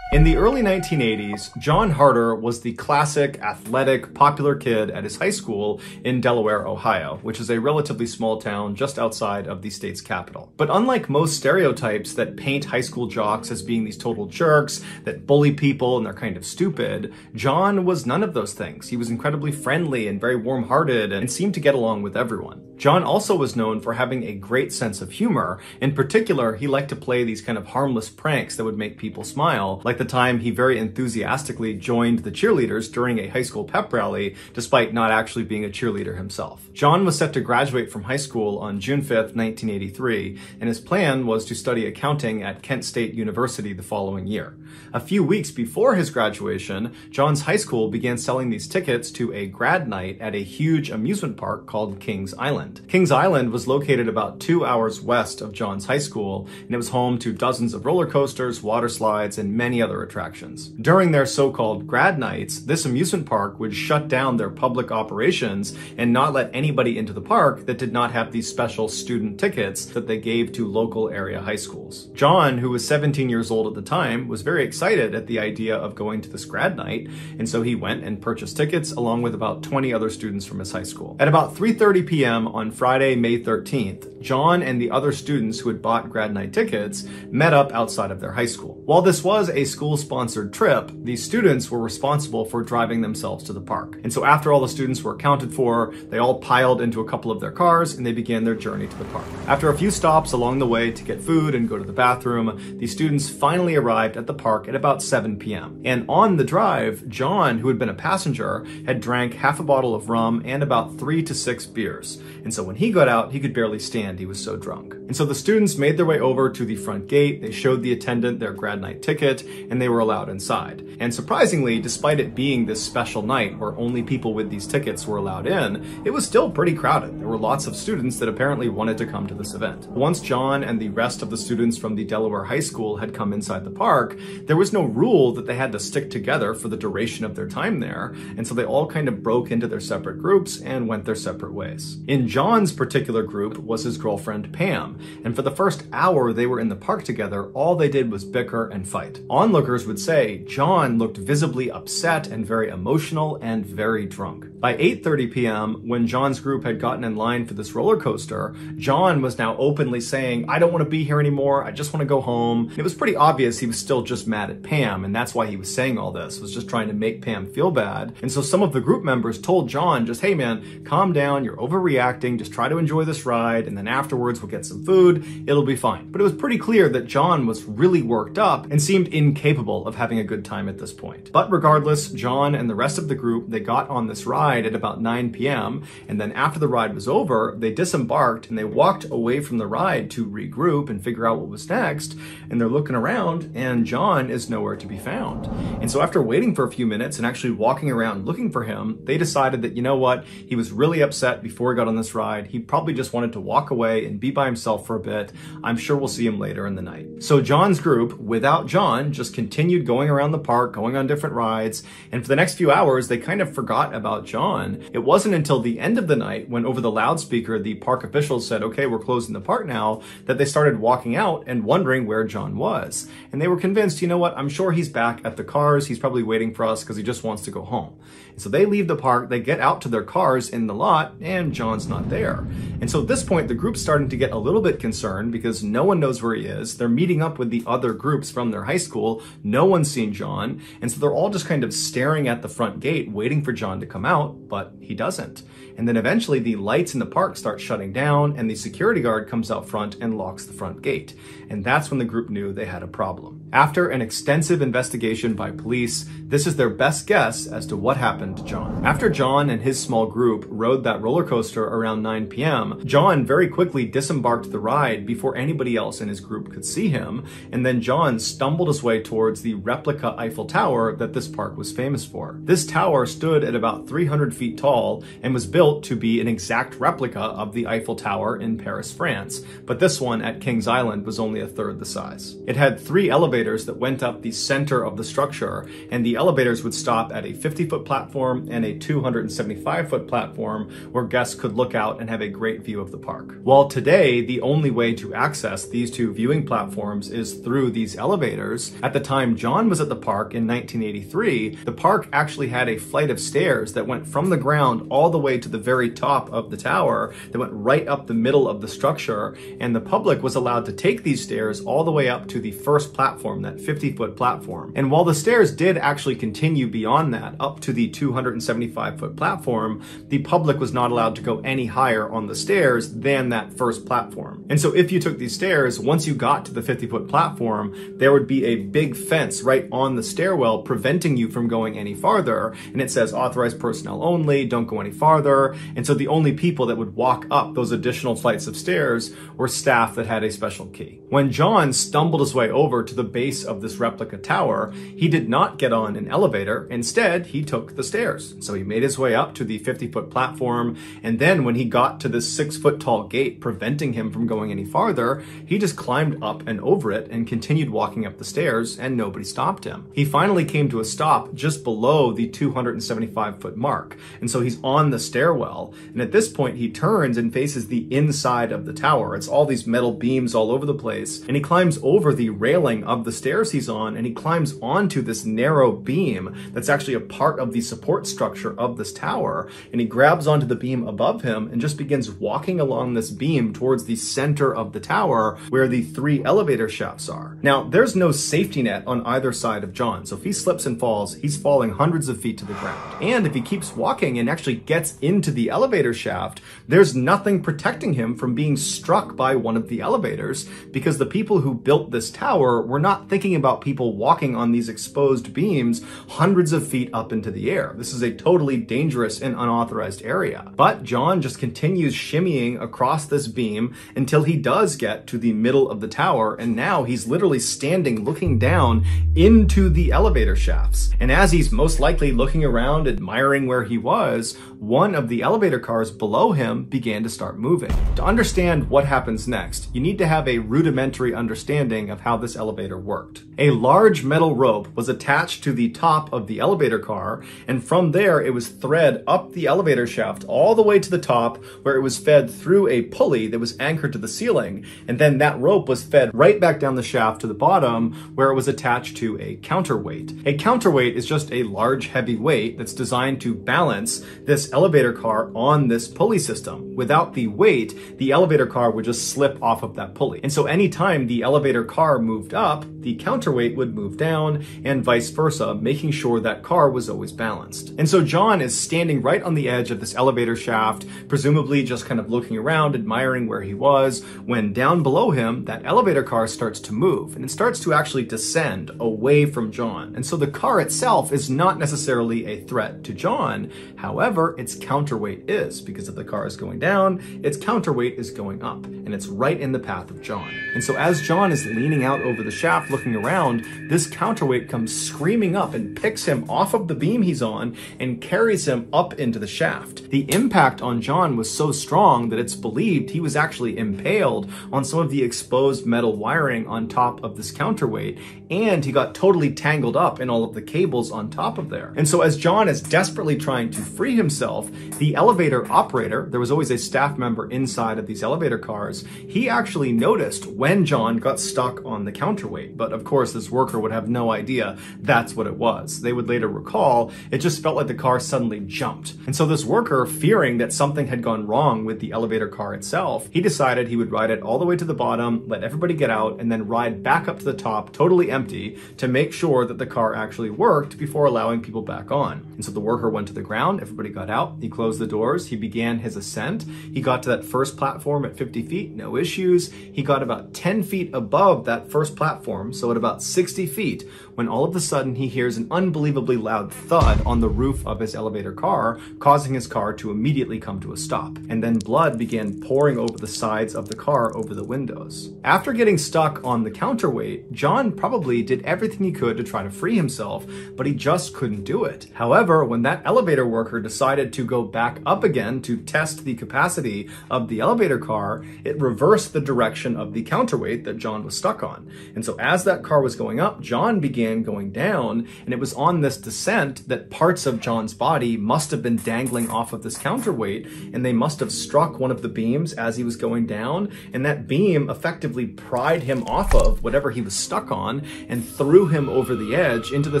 In the early 1980s, John Harder was the classic, athletic, popular kid at his high school in Delaware, Ohio, which is a relatively small town just outside of the state's capital. But unlike most stereotypes that paint high school jocks as being these total jerks that bully people and they're kind of stupid, John was none of those things. He was incredibly friendly and very warm-hearted and seemed to get along with everyone. John also was known for having a great sense of humor. In particular, he liked to play these kind of harmless pranks that would make people smile, like the time he very enthusiastically joined the cheerleaders during a high school pep rally, despite not actually being a cheerleader himself. John was set to graduate from high school on June 5th, 1983, and his plan was to study accounting at Kent State University the following year. A few weeks before his graduation, John's high school began selling these tickets to a grad night at a huge amusement park called Kings Island. Kings Island was located about 2 hours west of John's high school, and it was home to dozens of roller coasters, water slides, and many other attractions. During their so-called grad nights, this amusement park would shut down their public operations and not let anybody into the park that did not have these special student tickets that they gave to local area high schools. John, who was 17 years old at the time, was very excited at the idea of going to this grad night, and so he went and purchased tickets along with about 20 other students from his high school. At about 3:30 p.m. on Friday, May 13th, John and the other students who had bought grad night tickets met up outside of their high school. While this was a school-sponsored trip, the students were responsible for driving themselves to the park. And so after all the students were accounted for, they all piled into a couple of their cars and they began their journey to the park. After a few stops along the way to get food and go to the bathroom, the students finally arrived at the park at about 7 p.m. And on the drive, John, who had been a passenger, had drank half a bottle of rum and about 3 to 6 beers. And so when he got out, he could barely stand, he was so drunk. And so the students made their way over to the front gate, they showed the attendant their grad night ticket, and they were allowed inside. And surprisingly, despite it being this special night where only people with these tickets were allowed in, it was still pretty crowded. There were lots of students that apparently wanted to come to this event. Once John and the rest of the students from the Delaware High School had come inside the park, there was no rule that they had to stick together for the duration of their time there, and so they all kind of broke into their separate groups and went their separate ways. In John's particular group was his girlfriend Pam, and for the first hour they were in the park together, all they did was bicker and fight. Onlookers would say John looked visibly upset and very emotional and very drunk. By 8:30 p.m., when John's group had gotten in line for this roller coaster, John was now openly saying, "I don't want to be here anymore, I just want to go home." It was pretty obvious he was still just mad at Pam, and that's why he was saying all this, was just trying to make Pam feel bad. And so some of the group members told John, just, "Hey man, calm down, you're overreacting, just try to enjoy this ride, and then afterwards we'll get some food, it'll be fine. But it was pretty clear that John was really worked up and seemed incapable of having a good time at this point. But regardless, John and the rest of the group, they got on this ride at about 9 p.m. and then after the ride was over, they disembarked and they walked away from the ride to regroup and figure out what was next. And they're looking around and John is nowhere to be found. And so after waiting for a few minutes and actually walking around looking for him, they decided that, you know what, he was really upset before he got on this ride. He probably just wanted to walk away and be by himself for a bit. I'm sure we'll see him later in the night. So John's group, without John, just continued going around the park, going on different rides. And for the next few hours, they kind of forgot about John. It wasn't until the end of the night when over the loudspeaker, the park officials said, okay, we're closing the park now, that they started walking out and wondering where John was. And they were convinced, you know what, I'm sure he's back at the cars. He's probably waiting for us because he just wants to go home. And so they leave the park, they get out to their cars in the lot, and John's not there. And so at this point, the group's starting to get a little bit concerned because no one knows where he is. They're meeting up with the other groups from their high school. No one's seen John. And so they're all just kind of staring at the front gate, waiting for John to come out, but he doesn't. And then eventually the lights in the park start shutting down and the security guard comes out front and locks the front gate. And that's when the group knew they had a problem. After an extensive investigation by police, this is their best guess as to what happened to John. After John and his small group rode that roller coaster around 9 p.m., John very quickly disembarked the ride before anybody else in his group could see him. And then John stumbled his way towards the replica Eiffel Tower that this park was famous for. This tower stood at about 300 feet tall and was built to be an exact replica of the Eiffel Tower in Paris, France. But this one at Kings Island was only a third the size. It had 3 elevators that went up the center of the structure, and the elevators would stop at a 50-foot platform and a 275-foot platform where guests could look out and have a great view of the park. While today, the only way to access these 2 viewing platforms is through these elevators, at the time John was at the park in 1983, the park actually had a flight of stairs that went from the ground all the way to the very top of the tower that went right up the middle of the structure, and the public was allowed to take these stairs all the way up to the first platform, that 50-foot platform. And while the stairs did actually continue beyond that up to the 275-foot platform, the public was not allowed to go any higher on the stairs than that first platform. And so if you took these stairs, once you got to the 50-foot platform, there would be a big fence right on the stairwell preventing you from going any farther. And it says authorized personnel only, don't go any farther. And so the only people that would walk up those additional flights of stairs were staff that had a special key. When John stumbled his way over to the base of this replica tower, he did not get on an elevator. Instead, he took the stairs. So he made his way up to the 50-foot platform. And then when he got to this 6-foot tall gate preventing him from going any farther, he just climbed up and over it and continued walking up the stairs, and nobody stopped him. He finally came to a stop just below the 275-foot mark. And so he's on the stairwell. And at this point, he turns and faces the inside of the tower. It's all these metal beams all over the place. And he climbs over the railing of the stairs he's on, and he climbs onto this narrow beam that's actually a part of the support structure of this tower. And he grabs onto the beam above him and just begins walking along this beam towards the center of the tower where the 3 elevator shafts are. Now, there's no safety net on either side of John. So if he slips and falls, he's falling hundreds of feet to the ground. And if he keeps walking and actually gets into the elevator shaft, there's nothing protecting him from being struck by one of the elevators, because the people who built this tower were not thinking about people walking on these exposed beams hundreds of feet up into the air. This is a totally dangerous and unauthorized area. But John just continues shimmying across this beam until he does get to the middle of the tower, and now he's literally standing looking down into the elevator shafts. And as he's most likely looking around, admiring where he was, one of the elevator cars below him began to start moving. To understand what happens next, you need to have a rudimentary understanding of how this elevator worked. A large metal rope was attached to the top of the elevator car, and from there it was thread up the elevator shaft all the way to the top, where it was fed through a pulley that was anchored to the ceiling, and then that rope was fed right back down the shaft to the bottom, where it was attached to a counterweight. A counterweight is just a large heavy weight that's designed to balance this elevator car on this pulley system. Without the weight, the elevator car would just slip off of that pulley. And so anytime the elevator car moved up, the counterweight would move down and vice versa, making sure that car was always balanced. And so John is standing right on the edge of this elevator shaft, presumably just kind of looking around, admiring where he was, when down below him, that elevator car starts to move, and it starts to actually descend away from John. And so the car itself is not necessarily a threat to John. However, its counterweight is, because if the car is going down, its counterweight is going up, and it's right in the path of John. And so as John is leaning out over the shaft looking around, this counterweight comes screaming up and picks him off of the beam he's on and carries him up into the shaft. The impact on John was so strong that it's believed he was actually impaled on some of the exposed metal wiring on top of this counterweight, and he got totally tangled up in all of the cables on top of there. And so as John is desperately trying to free himself, the elevator operator, there was always a staff member inside of these elevator cars, he actually noticed when John got stuck on the counterweight. But of course, this worker would have no idea that's what it was. They would later recall, it just felt like the car suddenly jumped. And so this worker, fearing that something had gone wrong with the elevator car itself, he decided he would ride it all the way to the bottom, let everybody get out, and then ride back up to the top, totally empty, to make sure that the car actually worked before allowing people back on. And so the worker went to the ground, everybody got out, he closed the doors, he began his ascent. He got to that first platform at 50 feet, no issues. He got about 10 feet above that first platform, so at about 60 feet, when all of a sudden he hears an unbelievably loud thud on the roof of his elevator car, causing his car to immediately come to a stop. And then blood began pouring over the sides of the car over the windows. After getting stuck on the counterweight, John probably did everything he could to try to free himself, but he just couldn't do it. However, when that elevator worker decided to go back up again to test the capacity of the elevator car, it reversed the direction of the counterweight that John was stuck on. And so as that car was going up, John began going down, and it was on this descent that parts of John's body must have been dangling off of this counterweight, and they must have struck one of the beams as he was going down, and that beam effectively pried him off of whatever he was stuck on and threw him over the edge into the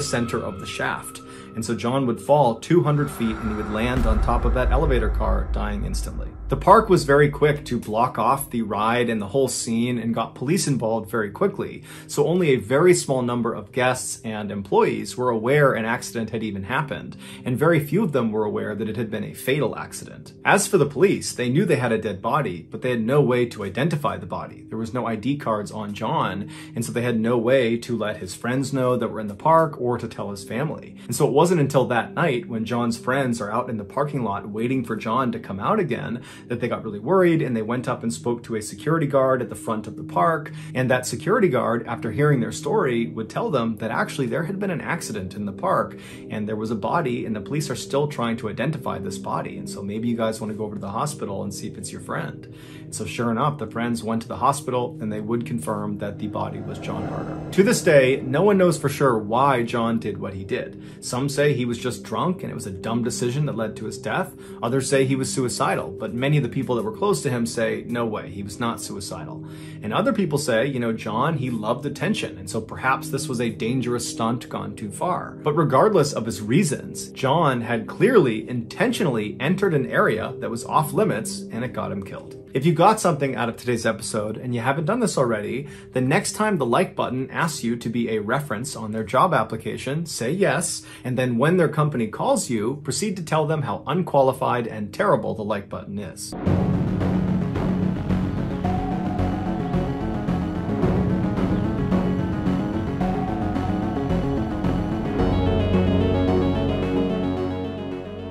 center of the shaft. And so John would fall 200 feet and he would land on top of that elevator car, dying instantly. The park was very quick to block off the ride and the whole scene and got police involved very quickly. So only a very small number of guests and employees were aware an accident had even happened, and very few of them were aware that it had been a fatal accident. As for the police, they knew they had a dead body, but they had no way to identify the body. There was no ID cards on John, and so they had no way to let his friends know that were in the park or to tell his family. And so it wasn't until that night, when John's friends are out in the parking lot waiting for John to come out again, that they got really worried, and they went up and spoke to a security guard at the front of the park. And that security guard, after hearing their story, would tell them that actually there had been an accident in the park and there was a body, and the police are still trying to identify this body. And so maybe you guys want to go over to the hospital and see if it's your friend. And so sure enough, the friends went to the hospital and they would confirm that the body was John Harder. To this day, no one knows for sure why John did what he did. Some say he was just drunk and it was a dumb decision that led to his death. Others say he was suicidal, but many of the people that were close to him say, no way, he was not suicidal. And other people say, you know, John, he loved attention, and so perhaps this was a dangerous stunt gone too far. But regardless of his reasons, John had clearly intentionally entered an area that was off limits, and it got him killed. If you got something out of today's episode and you haven't done this already, the next time the like button asks you to be a reference on their job application, say yes, and then when their company calls you, proceed to tell them how unqualified and terrible the like button is.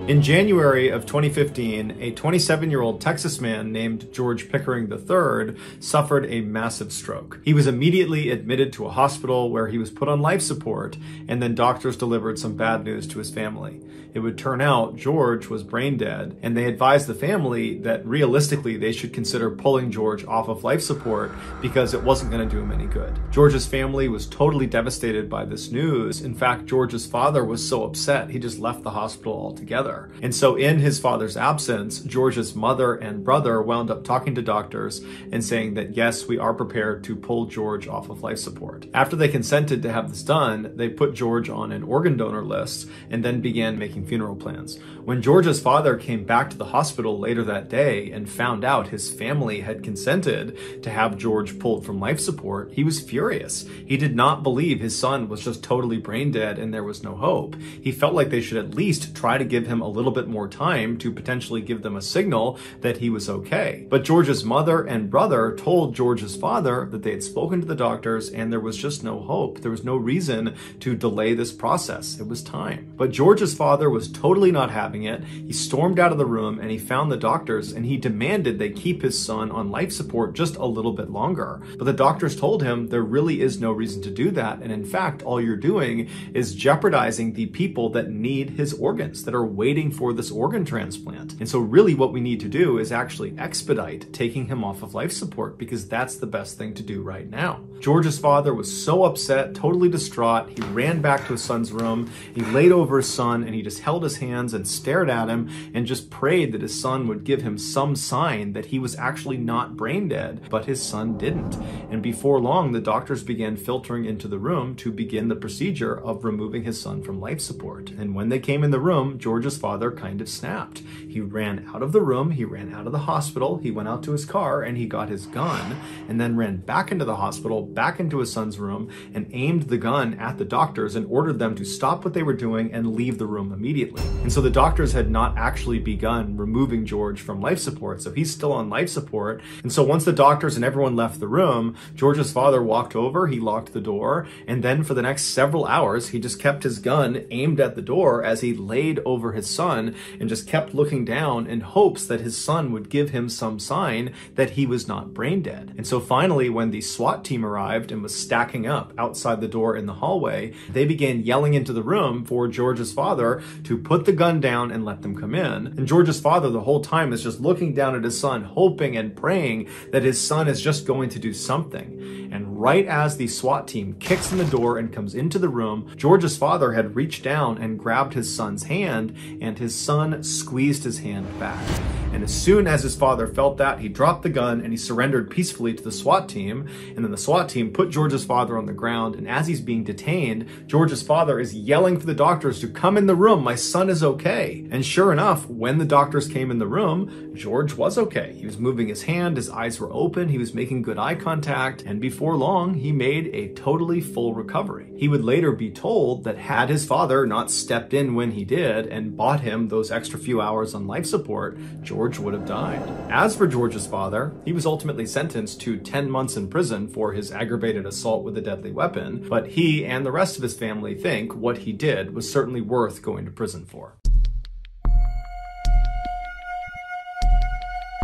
In January of 2015, a 27-year-old Texas man named George Pickering III suffered a massive stroke. He was immediately admitted to a hospital where he was put on life support, and then doctors delivered some bad news to his family. It would turn out George was brain dead, and they advised the family that realistically they should consider pulling George off of life support because it wasn't going to do him any good. George's family was totally devastated by this news. In fact, George's father was so upset he just left the hospital altogether. father. And so in his father's absence, George's mother and brother wound up talking to doctors and saying that yes, we are prepared to pull George off of life support. After they consented to have this done, they put George on an organ donor list and then began making funeral plans. When George's father came back to the hospital later that day and found out his family had consented to have George pulled from life support, he was furious. He did not believe his son was just totally brain dead and there was no hope. He felt like they should at least try to give him a little bit more time to potentially give them a signal that he was okay. But George's mother and brother told George's father that they had spoken to the doctors and there was just no hope. There was no reason to delay this process. It was time. But George's father was totally not having it. He stormed out of the room and he found the doctors and he demanded they keep his son on life support just a little bit longer. But the doctors told him there really is no reason to do that. And in fact, all you're doing is jeopardizing the people that need his organs, that are waiting for this organ transplant. And so really what we need to do is actually expedite taking him off of life support, because that's the best thing to do right now. George's father was so upset, totally distraught. He ran back to his son's room. He laid over his son and he just held his hands and stared at him and just prayed that his son would give him some sign that he was actually not brain dead, but his son didn't. And before long, the doctors began filtering into the room to begin the procedure of removing his son from life support. And when they came in the room, George's father kind of snapped. He ran out of the room, he ran out of the hospital, he went out to his car and he got his gun, and then ran back into the hospital, back into his son's room, and aimed the gun at the doctors and ordered them to stop what they were doing and leave the room immediately. And so the doctors had not actually begun removing George from life support, so he's still on life support. And so once the doctors and everyone left the room, George's father walked over, he locked the door, and then for the next several hours, he just kept his gun aimed at the door as he laid over his son and just kept looking down in hopes that his son would give him some sign that he was not brain dead. And so finally, when the SWAT team arrived and was stacking up outside the door in the hallway, they began yelling into the room for George's father to put the gun down and let them come in. And George's father the whole time is just looking down at his son, hoping and praying that his son is just going to do something. And right as the SWAT team kicks in the door and comes into the room, George's father had reached down and grabbed his son's hand, and his son squeezed his hand back. And as soon as his father felt that, he dropped the gun and he surrendered peacefully to the SWAT team. And then the SWAT team put George's father on the ground. And as he's being detained, George's father is yelling for the doctors to come in the room. My son is okay. And sure enough, when the doctors came in the room, George was okay. He was moving his hand, his eyes were open, he was making good eye contact. And before long, he made a totally full recovery. He would later be told that had his father not stepped in when he did and bought him those extra few hours on life support, George would have died. As for George's father, he was ultimately sentenced to 10 months in prison for his aggravated assault with a deadly weapon, but he and the rest of his family think what he did was certainly worth going to prison for.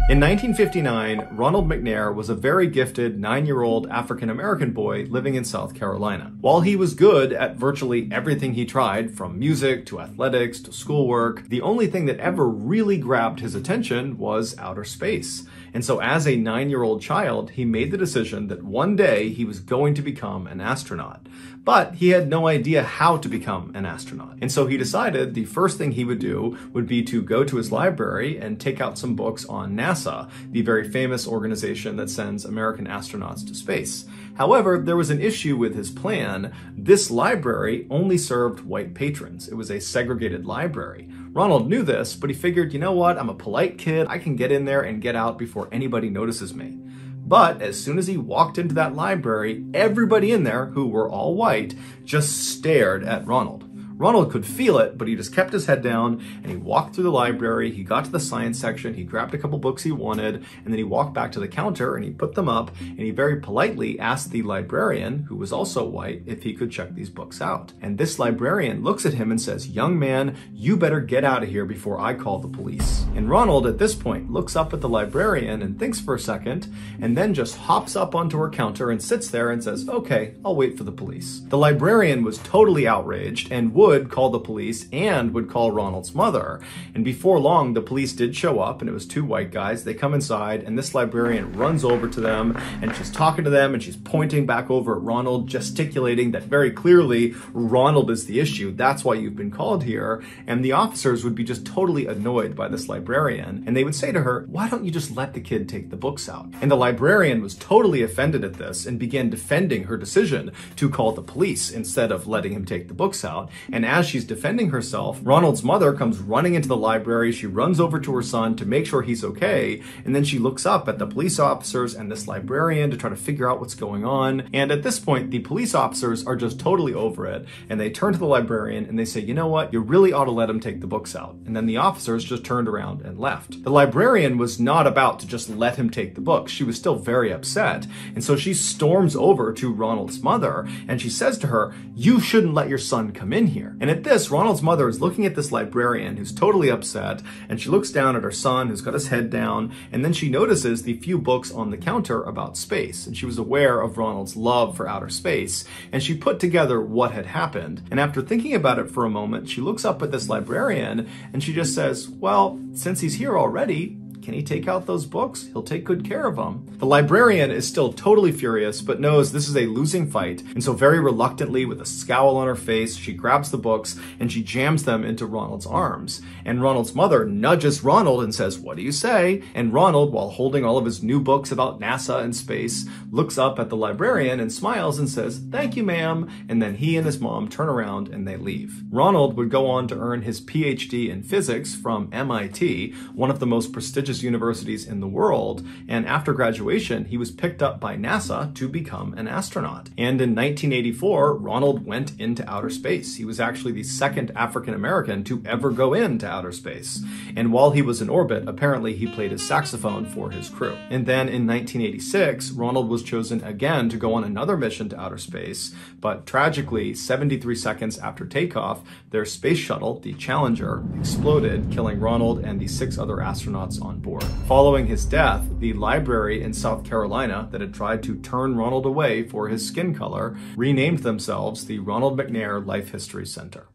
In 1959, Ronald McNair was a very gifted 9-year-old African-American boy living in South Carolina. While he was good at virtually everything he tried, from music to athletics to schoolwork, the only thing that ever really grabbed his attention was outer space. And so as a 9-year-old child, he made the decision that one day he was going to become an astronaut. But he had no idea how to become an astronaut. And so he decided the first thing he would do would be to go to his library and take out some books on NASA, the very famous organization that sends American astronauts to space. However, there was an issue with his plan. This library only served white patrons. It was a segregated library. Ronald knew this, but he figured, you know what, I'm a polite kid, I can get in there and get out before anybody notices me. But as soon as he walked into that library, everybody in there, who were all white, just stared at Ronald. Ronald could feel it, but he just kept his head down and he walked through the library, he got to the science section, he grabbed a couple books he wanted, and then he walked back to the counter and he put them up and he very politely asked the librarian, who was also white, if he could check these books out. And this librarian looks at him and says, "Young man, you better get out of here before I call the police." And Ronald at this point looks up at the librarian and thinks for a second, and then just hops up onto her counter and sits there and says, "Okay, I'll wait for the police." The librarian was totally outraged and would would call the police and would call Ronald's mother. And before long, the police did show up, and it was two white guys. They come inside, and this librarian runs over to them, and she's talking to them, and she's pointing back over at Ronald, gesticulating that very clearly Ronald is the issue. That's why you've been called here. And the officers would be just totally annoyed by this librarian, and they would say to her, why don't you just let the kid take the books out? And the librarian was totally offended at this and began defending her decision to call the police instead of letting him take the books out. And as she's defending herself, Ronald's mother comes running into the library. She runs over to her son to make sure he's okay, and then she looks up at the police officers and this librarian to try to figure out what's going on. And at this point, the police officers are just totally over it, and they turn to the librarian and they say, you know what, you really ought to let him take the books out. And then the officers just turned around and left. The librarian was not about to just let him take the books. She was still very upset, and so she storms over to Ronald's mother and she says to her, you shouldn't let your son come in here. And at this, Ronald's mother is looking at this librarian who's totally upset, and she looks down at her son who's got his head down, and then she notices the few books on the counter about space, and she was aware of Ronald's love for outer space, and she put together what had happened. And after thinking about it for a moment, she looks up at this librarian and she just says, well, since he's here already, can he take out those books? He'll take good care of them. The librarian is still totally furious, but knows this is a losing fight, and so very reluctantly, with a scowl on her face, she grabs the books and she jams them into Ronald's arms. And Ronald's mother nudges Ronald and says, what do you say? And Ronald, while holding all of his new books about NASA and space, looks up at the librarian and smiles and says, thank you, ma'am. And then he and his mom turn around and they leave. Ronald would go on to earn his PhD in physics from MIT, one of the most prestigious universities in the world, and after graduation he was picked up by NASA to become an astronaut. And in 1984, Ronald went into outer space. He was actually the second African American to ever go into outer space. And while he was in orbit, apparently he played his saxophone for his crew. And then in 1986, Ronald was chosen again to go on another mission to outer space, but tragically, 73 seconds after takeoff, their space shuttle, the Challenger, exploded, killing Ronald and the 6 other astronauts on board. Following his death, the library in South Carolina that had tried to turn Ronald away for his skin color renamed themselves the Ronald McNair Life History Center.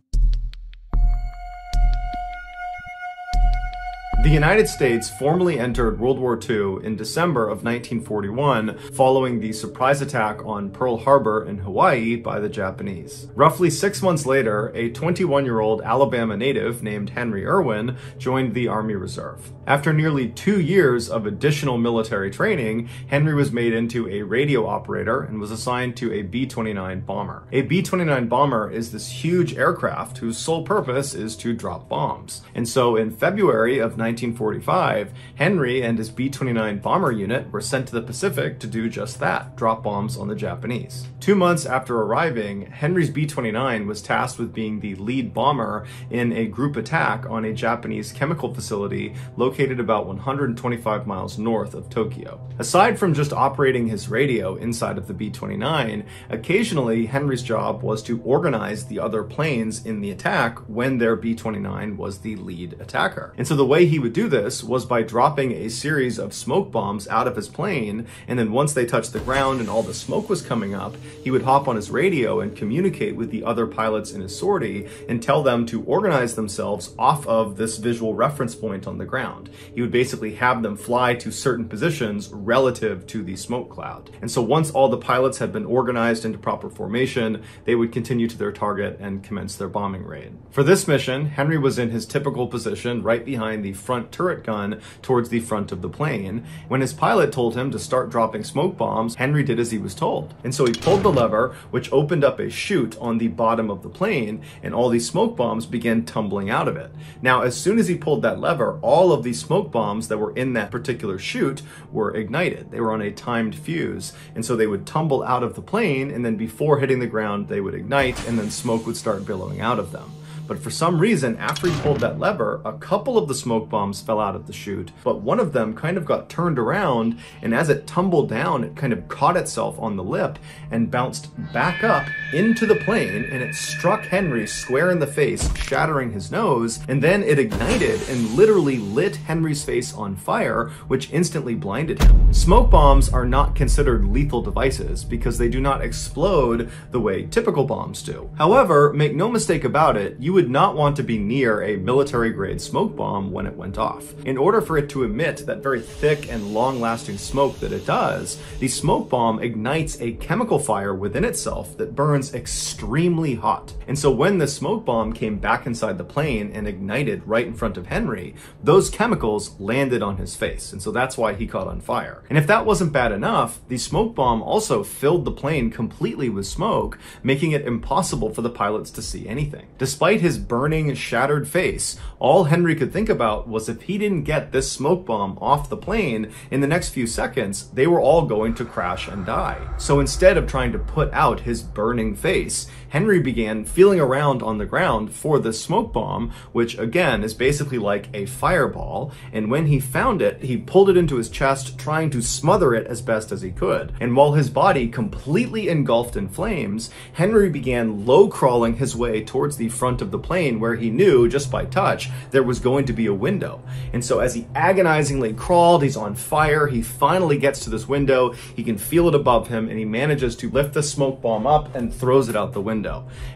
The United States formally entered World War II in December of 1941 following the surprise attack on Pearl Harbor in Hawaii by the Japanese. Roughly 6 months later, a 21-year-old Alabama native named Henry Irwin joined the Army Reserve. After nearly 2 years of additional military training, Henry was made into a radio operator and was assigned to a B-29 bomber. A B-29 bomber is this huge aircraft whose sole purpose is to drop bombs. And so in February of 1945, Henry and his B-29 bomber unit were sent to the Pacific to do just that, drop bombs on the Japanese. 2 months after arriving, Henry's B-29 was tasked with being the lead bomber in a group attack on a Japanese chemical facility located about 125 miles north of Tokyo. Aside from just operating his radio inside of the B-29, occasionally Henry's job was to organize the other planes in the attack when their B-29 was the lead attacker. And so the way he would do this was by dropping a series of smoke bombs out of his plane, and then once they touched the ground and all the smoke was coming up, he would hop on his radio and communicate with the other pilots in his sortie and tell them to organize themselves off of this visual reference point on the ground. He would basically have them fly to certain positions relative to the smoke cloud. And so once all the pilots had been organized into proper formation, they would continue to their target and commence their bombing raid. For this mission, Henry was in his typical position right behind the front turret gun towards the front of the plane. When his pilot told him to start dropping smoke bombs, Henry did as he was told. And so he pulled the lever, which opened up a chute on the bottom of the plane, and all these smoke bombs began tumbling out of it. Now, as soon as he pulled that lever, all of these smoke bombs that were in that particular chute were ignited. They were on a timed fuse, and so they would tumble out of the plane, and then before hitting the ground, they would ignite, and then smoke would start billowing out of them. But for some reason, after he pulled that lever, a couple of the smoke bombs fell out of the chute, but one of them kind of got turned around, and as it tumbled down, it kind of caught itself on the lip and bounced back up into the plane, and it struck Henry square in the face, shattering his nose, and then it ignited and literally lit Henry's face on fire, which instantly blinded him. Smoke bombs are not considered lethal devices because they do not explode the way typical bombs do. However, make no mistake about it, you would not want to be near a military-grade smoke bomb when it went off. In order for it to emit that very thick and long-lasting smoke that it does, the smoke bomb ignites a chemical fire within itself that burns extremely hot. And so when the smoke bomb came back inside the plane and ignited right in front of Henry, those chemicals landed on his face, and so that's why he caught on fire. And if that wasn't bad enough, the smoke bomb also filled the plane completely with smoke, making it impossible for the pilots to see anything. Despite his burning, shattered face, all Henry could think about was if he didn't get this smoke bomb off the plane in the next few seconds, they were all going to crash and die. So instead of trying to put out his burning face, Henry began feeling around on the ground for the smoke bomb, which again is basically like a fireball, and when he found it, he pulled it into his chest, trying to smother it as best as he could. And while his body completely engulfed in flames, Henry began low-crawling his way towards the front of the plane, where he knew, just by touch, there was going to be a window. And so as he agonizingly crawled, he's on fire, he finally gets to this window, he can feel it above him, and he manages to lift the smoke bomb up and throws it out the window.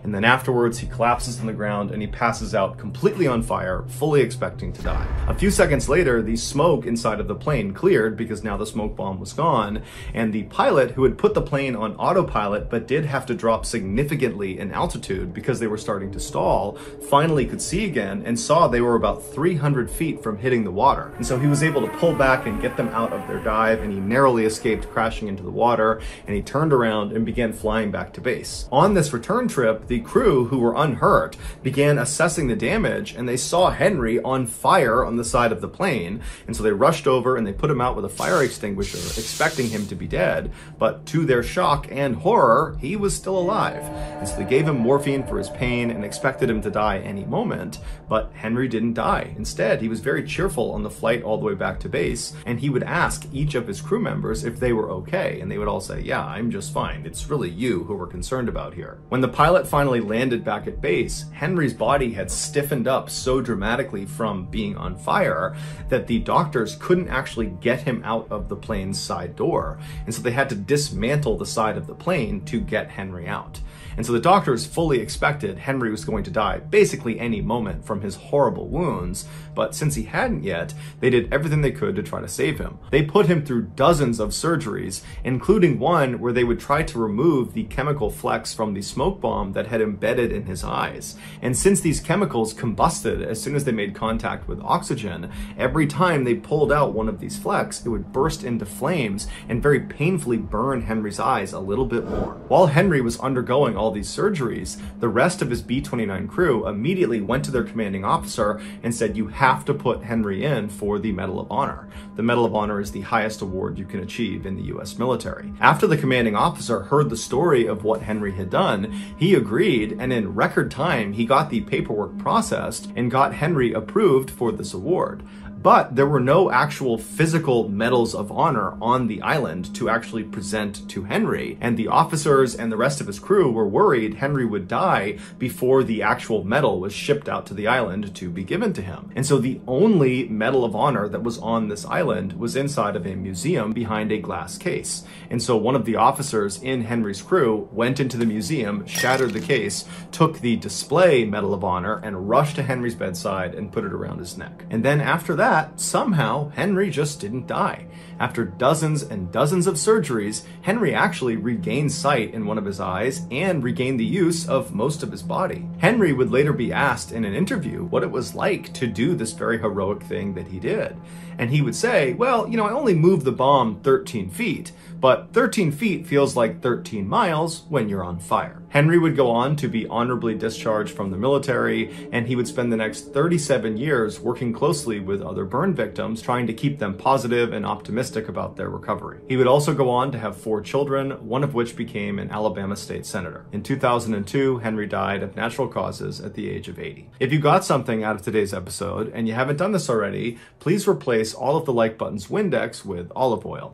And then afterwards, he collapses on the ground and he passes out completely on fire, fully expecting to die. A few seconds later, the smoke inside of the plane cleared because now the smoke bomb was gone, and the pilot who had put the plane on autopilot but did have to drop significantly in altitude because they were starting to stall, finally could see again and saw they were about 300 feet from hitting the water. And so he was able to pull back and get them out of their dive, and he narrowly escaped crashing into the water, and he turned around and began flying back to base. On this return trip, the crew, who were unhurt, began assessing the damage, and they saw Henry on fire on the side of the plane, and so they rushed over and they put him out with a fire extinguisher, expecting him to be dead, but to their shock and horror, he was still alive. And so they gave him morphine for his pain and expected him to die any moment, but Henry didn't die. Instead, he was very cheerful on the flight all the way back to base, and he would ask each of his crew members if they were okay, and they would all say, "Yeah, I'm just fine. It's really you who we're concerned about here." When the pilot finally landed back at base, Henry's body had stiffened up so dramatically from being on fire that the doctors couldn't actually get him out of the plane's side door, and so they had to dismantle the side of the plane to get Henry out. And so the doctors fully expected Henry was going to die basically any moment from his horrible wounds, but since he hadn't yet, they did everything they could to try to save him. They put him through dozens of surgeries, including one where they would try to remove the chemical flecks from the smoke bomb that had embedded in his eyes. And since these chemicals combusted as soon as they made contact with oxygen, every time they pulled out one of these flecks, it would burst into flames and very painfully burn Henry's eyes a little bit more. While Henry was undergoing all these surgeries, the rest of his B-29 crew immediately went to their commanding officer and said, "You have to put Henry in for the Medal of Honor." The Medal of Honor is the highest award you can achieve in the US military. After the commanding officer heard the story of what Henry had done, he agreed, and in record time, he got the paperwork processed and got Henry approved for this award. But there were no actual physical medals of honor on the island to actually present to Henry, and the officers and the rest of his crew were worried Henry would die before the actual medal was shipped out to the island to be given to him. And so the only Medal of Honor that was on this island was inside of a museum behind a glass case. And so one of the officers in Henry's crew went into the museum, shattered the case, took the display Medal of Honor, and rushed to Henry's bedside and put it around his neck. And then after that, somehow Henry just didn't die. After dozens and dozens of surgeries, Henry actually regained sight in one of his eyes and regained the use of most of his body. Henry would later be asked in an interview what it was like to do this very heroic thing that he did. And he would say, "Well, I only moved the bomb 13 feet, but 13 feet feels like 13 miles when you're on fire." Henry would go on to be honorably discharged from the military, and he would spend the next 37 years working closely with other burn victims, trying to keep them positive and optimistic about their recovery. He would also go on to have 4 children, one of which became an Alabama state senator. In 2002, Henry died of natural causes at the age of 80. If you got something out of today's episode and you haven't done this already, please replace all of the like button's Windex with olive oil.